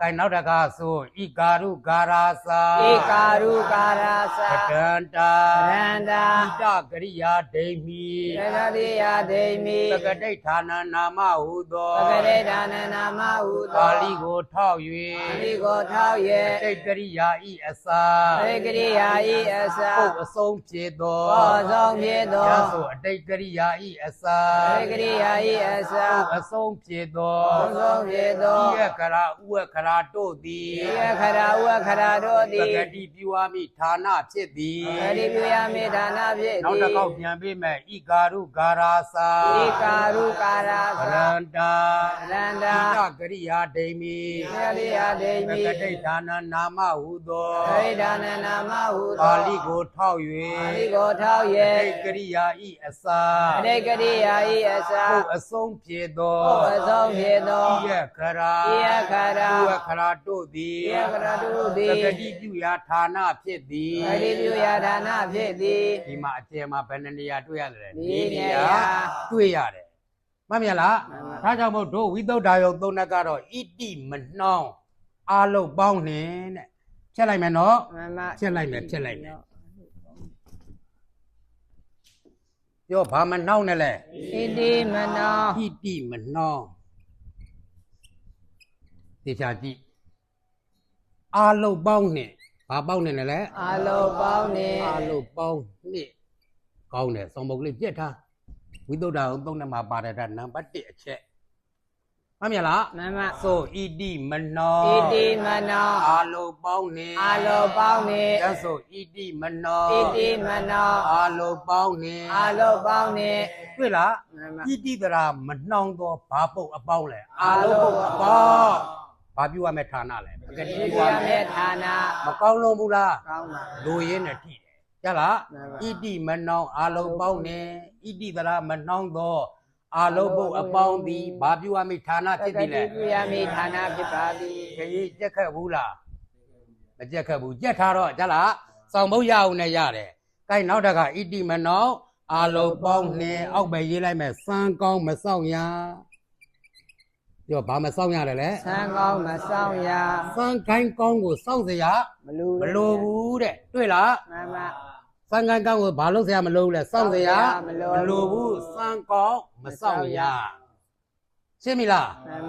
ကဲနောက်တကားဆိုဣကာရုကာရာသာ ဧကာရုကာရာသ ပဒန္တာ ရန္တာ ဣတကရိယာဒိမိ ရတတိယဒိမိ ပကတိဌာနနာမဟုသော ပဂရိဌာနနာမဟုသော ပါဠိကိုထောက် ပါဠိကိုထောက် ၍ ၍ တိတ်ကရိယာဤအစာ ပရိကရိယာဤအစာ ပုတ်အဆုံးဖြစ်သော ဘောဆုံးဖြစ်သော ရသောအတိတ်ကရိယာဤအစာ ပရိကရိယာဤအစာ ပုတ်အဆုံးဖြစ်သော ဘောဆုံးဖြစ်သော ဤယကရာဥဝကရာတို့သည် ဧခရာဥခရာတို့ ပ သည် ကတိပြုအမိဌာနဖြစ်သည် ပရိပြုယမေဒါနဖြစ် နောက် သည် တစ်ခေါက်ပြန်ပေးမယ်ဣကာရုကာရာသာ ဧကာရုကာရာ ပ သ ရန္တာ ရန္တာ ဣတကရိယာဒိမိ ပရိယဒိ ပ မိ ကတိဌာနနာမဟုသော ပရိဒါနနာမဟုသော ပါဠိကိုထောက် ပါဠိကိုထောက် ၍ ၍ ကရိယာဤအစာ ပရိကရိယာဤအစာ ပုတ်အဆုံးဖြစ်သော ဘုအဆုံးဖြစ်သော ဤယကရာ ဧခရာ ဥဝကရာတို့သည် ဧခရာတို့သည် ပကတိပြုရာဌာနဖြစ်သည် ပရိပြုယဒါနဖြစ်သည် ဒီမှာအကျယ်မှာဘယ်နှနေရာတွေ့ရတယ်လဲ ၄နေရာ တွေ့ရတယ်မှတ်မြလား မှန်ပါ ဒါကြောင့်မို့တို့ဝိသုဒ္ဓါယုံသုံးနက်ကတော့ဣတိမနှောင်းအာလုတ်ပေါင်းနှင်တဲ့ဖြတ်လိုက်မယ်နော် မမ ဖြတ်လိုက်မယ်ဖြတ်လိုက်မယ်ပြောဘာမနှောင်းနဲ့လဲ ဣတိမနော ဣတိမနှောင်းတေချာကြည့်အာလုတ်ပေါင်းနှင်ဘာပေါင်းနှင်လဲ အာလောပေါင်းနေ အာလုတ်ပေါင်းနှင်ကောင်းတယ်စောင်းပုတ်ကလေးပြက်ထားဝိသုဒ္ဓါယုံသုံးနက်မှာပါတယ်ဒါနံပါတ်1အချက်မှတ်မြလား မမ ဆိုဣတိမနော ဣတိမနော အာလောပေါင်းနေ အာလောပေါင်းနေ ကျန်ဆိုဣတိမနော ဣတိမနော အာလောပေါင်းနေ အာလောပေါင်းနေ တွေ့လား မမ ဣတိတရာမနှောင်းသောဘာပုတ်အပေါင်းလဲအာလောပုတ်အပေါင်းဘာပြုရမယ့်ဌာနလဲပက ဣ တိ တိ ပြု ယ ရ မေ မယ့် ဌာနာ မကောင်းလုံးဘူးလား ကောင်းပါ လိုရင်းနဲ့ထိတယ်ကြလား မှန်ပါ ဣတိမနှောင်းအာလောပေါင်းနေဣတိတရာမနှောင်းသောအာလောပုတ်အပေါင်းသည်ဘာပြုရမယ့်ဌာန ပ ဖြစ် က သည် တိ လဲ ပြုယမေဌာနာဖြစ်ပါသည် ခရီးကြက်ခက်ဘူးလားမကြက်ခက်ဘူးကြက်ထားတော့ကြလားစောင်ဘုတ်ရအောင်နဲ့ရတယ်။ကိုင်းနောက်တကဣတိမနောအာလုံပေါင်းနှင်းအောက်ပဲရေးလိုက်မယ်စံကောင်းမဆောင်ရပြောဘာမဆောင်ရတယ်လဲ ဆံကောင်းမဆောင်ရ စံခိုင်းကောင်းကိုစောင့်စရာ မလူ မလိုဘူးတဲ့တွေ့လား မမ စံခိုင်းကောင်းကိုဘာလို့စရာမလိုဘူးလဲစောင့်စရာ မလို မလိုဘူးစံကောင်းမဆောင်ရ ရှင်းပြီလား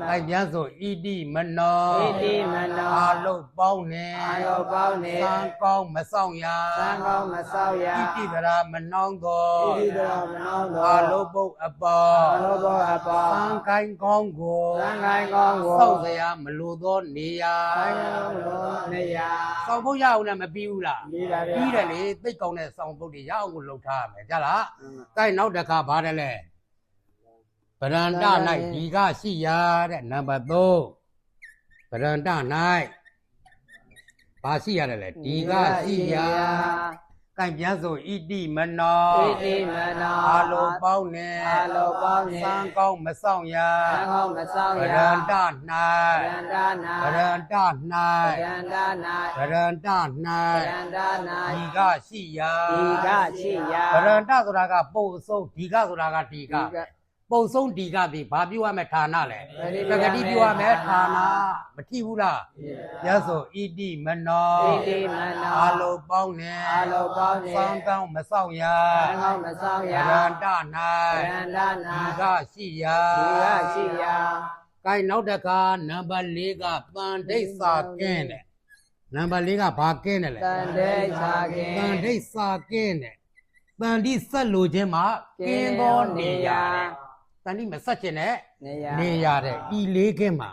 အဲပြန်ဆိုဣတိမနော ဣတိမနော အာလုပေါင်းနေ အာလောပေါင်းနေ သံကောင်းမဆောင်ရ သံကောင်းမဆောက်ရ ဣတိတရာမနှောင်းသော ဣတိတော်မနောသော အာလုပုတ်အပေါ အာလောဘောအပေါ သံကိုင်းကောင်းကို သံဃာကောင်းကို စောက်စရာမလိုသောနေရာ သံဃာကောင်းကိုနေရာ စောင်းပုတ်ရအောင်လည်းမပြီးဘူးလား ပြီးပါဗျာ ပြီးတယ်လေသိတ်ကောင်းတဲ့စောင်းပုတ်တွေရအောင်ကိုလှုပ်ထားရမယ်ကြလားကိုင်းနောက်တစ်ခါပါတယ်လေဗရန္တ၌ဒီကရှိရာတဲ့နံပါတ်3ဗရန္တ၌ဘာရှိရတယ်လဲဒီကရှိရာကိုင်းပြန်ဆိုဣတိမနော ဣတိမနော အာလိုပေါင်းနေ အာလောပေါင်းနေ သံကောင်းမဆောင်ရ သံကောင်းမဆောက် ဗ ရ ရန္တ ဗ ၌ ရန္တနာ ဗရန္တ ၌ ဗရန္တနာ ဗရန္တ ၌ ဗရန္တနာ ဒီကရှိရာ ဒီကရှိရာ ဗရန္တဆိုတာကပုတ်ဆုံးဒီကဆိုတာကဒီကပုတ်ဆုံးဒီကဒီဘာပြုရမယ်ဌာနလဲပဂတိပြုရမယ်ဌာနမထိဘူးလားရဆိုဣတိမနော ဣတိမနော အာလိုပေါင်းနေ အာလောပေါင်းနေ သံကောင်းမဆောင်ရ သံကောင်းမဆောက် ဗ ရ ရန္တ ၌ ဗရန္တနာ ဒီကရှိရာ ဒီကရှိရာ ကိုင်းနောက်တစ်ခါနံပါတ်4ကတန်ဒိဋ္စာကင်းတယ်နံပါတ်4ကဘာကင်းတယ်လဲ တန်တေသာကေ တန်ဒိဋ္စာကင်းတယ်တန်တိဆက်လိုခြင်းမှာကင်းသောနေရာတန်တိမဆက်ခြင်းနဲ့ နေရာ နေရတဲ့ဤလေးကင်းမှာ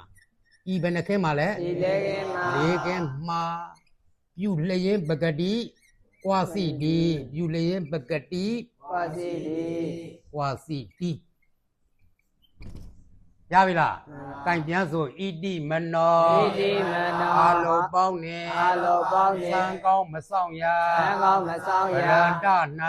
ဤဘယ်နှကင်းမှာလဲ ဒီလေကေမှာ လေးကင်းမှာပြုလျင်ပဂတိကွာစီဒီပြုလျင်ပဂတိ ပါစီဒီ ကွာစီဒီရပြီလားကိုင်ပြန်ဆိုဣတိမနော ဣတိမနော အာလိုပေါင်းနေ အာလောပေါင်းနေ သံကောင်းမဆောင်ရ သံကောင်းမဆောက် ဗ ရ ရန္တ ဗ ၌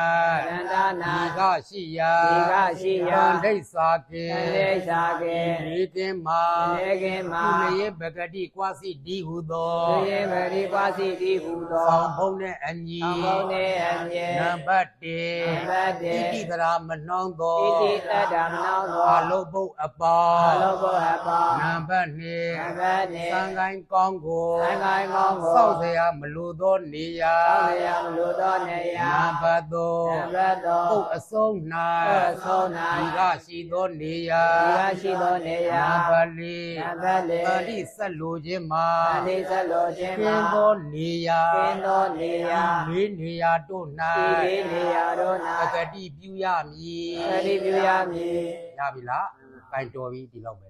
ရန္တနာ ဒီကရှိရာ ဒီကရှိရာ တန်ဒိဋ္စာကေ တန်တေသာကေ ဒီကင်းမှာ ဒီလေကေမှာ ကုလယေပဂတိကွာစီဒီဟုသော သူရေပရိပါစီတိဟူသော ဆောင်ဖုံးနဲ့အညီ သံကောင်းနေအမြဲ နံပါတ် နံပါတ် 1ဣတိတရာမနှောင်းသော ဣတိတတ္တမနောသော အာလုပုတ်အပေါ အာလောဘောအပေါ နံပါတ် နံပါတ်နေ 2သံကိုင်းကောင်းကို သံဃာကောင်းကို စောက်เสียမလိုသောနေရာ သောလျာမလိုသောနေရာ နံပါတ် နံပါတ် 3ပုတ်အဆုံး ပုတ်အဆုံး၌ ၌ဒီကရှိသောနေရာ ဒီကရှိသောနေရာ နံပါတ် နံပါတ် 4 ၄ တတိဆက်လိုခြင်းမှာ သတိဆက်လိုခြင်း က မှာ င်းသောနေရာ ကင်းသောနေရာ လေးနေရာတို့ ဒီ ၌ လေးနေရာတို့ ပဂ ၌ တိပြုရမည် သတိပြုရမည် ရပြီလား ကင်တော်ပြီဒီလောက်ပဲ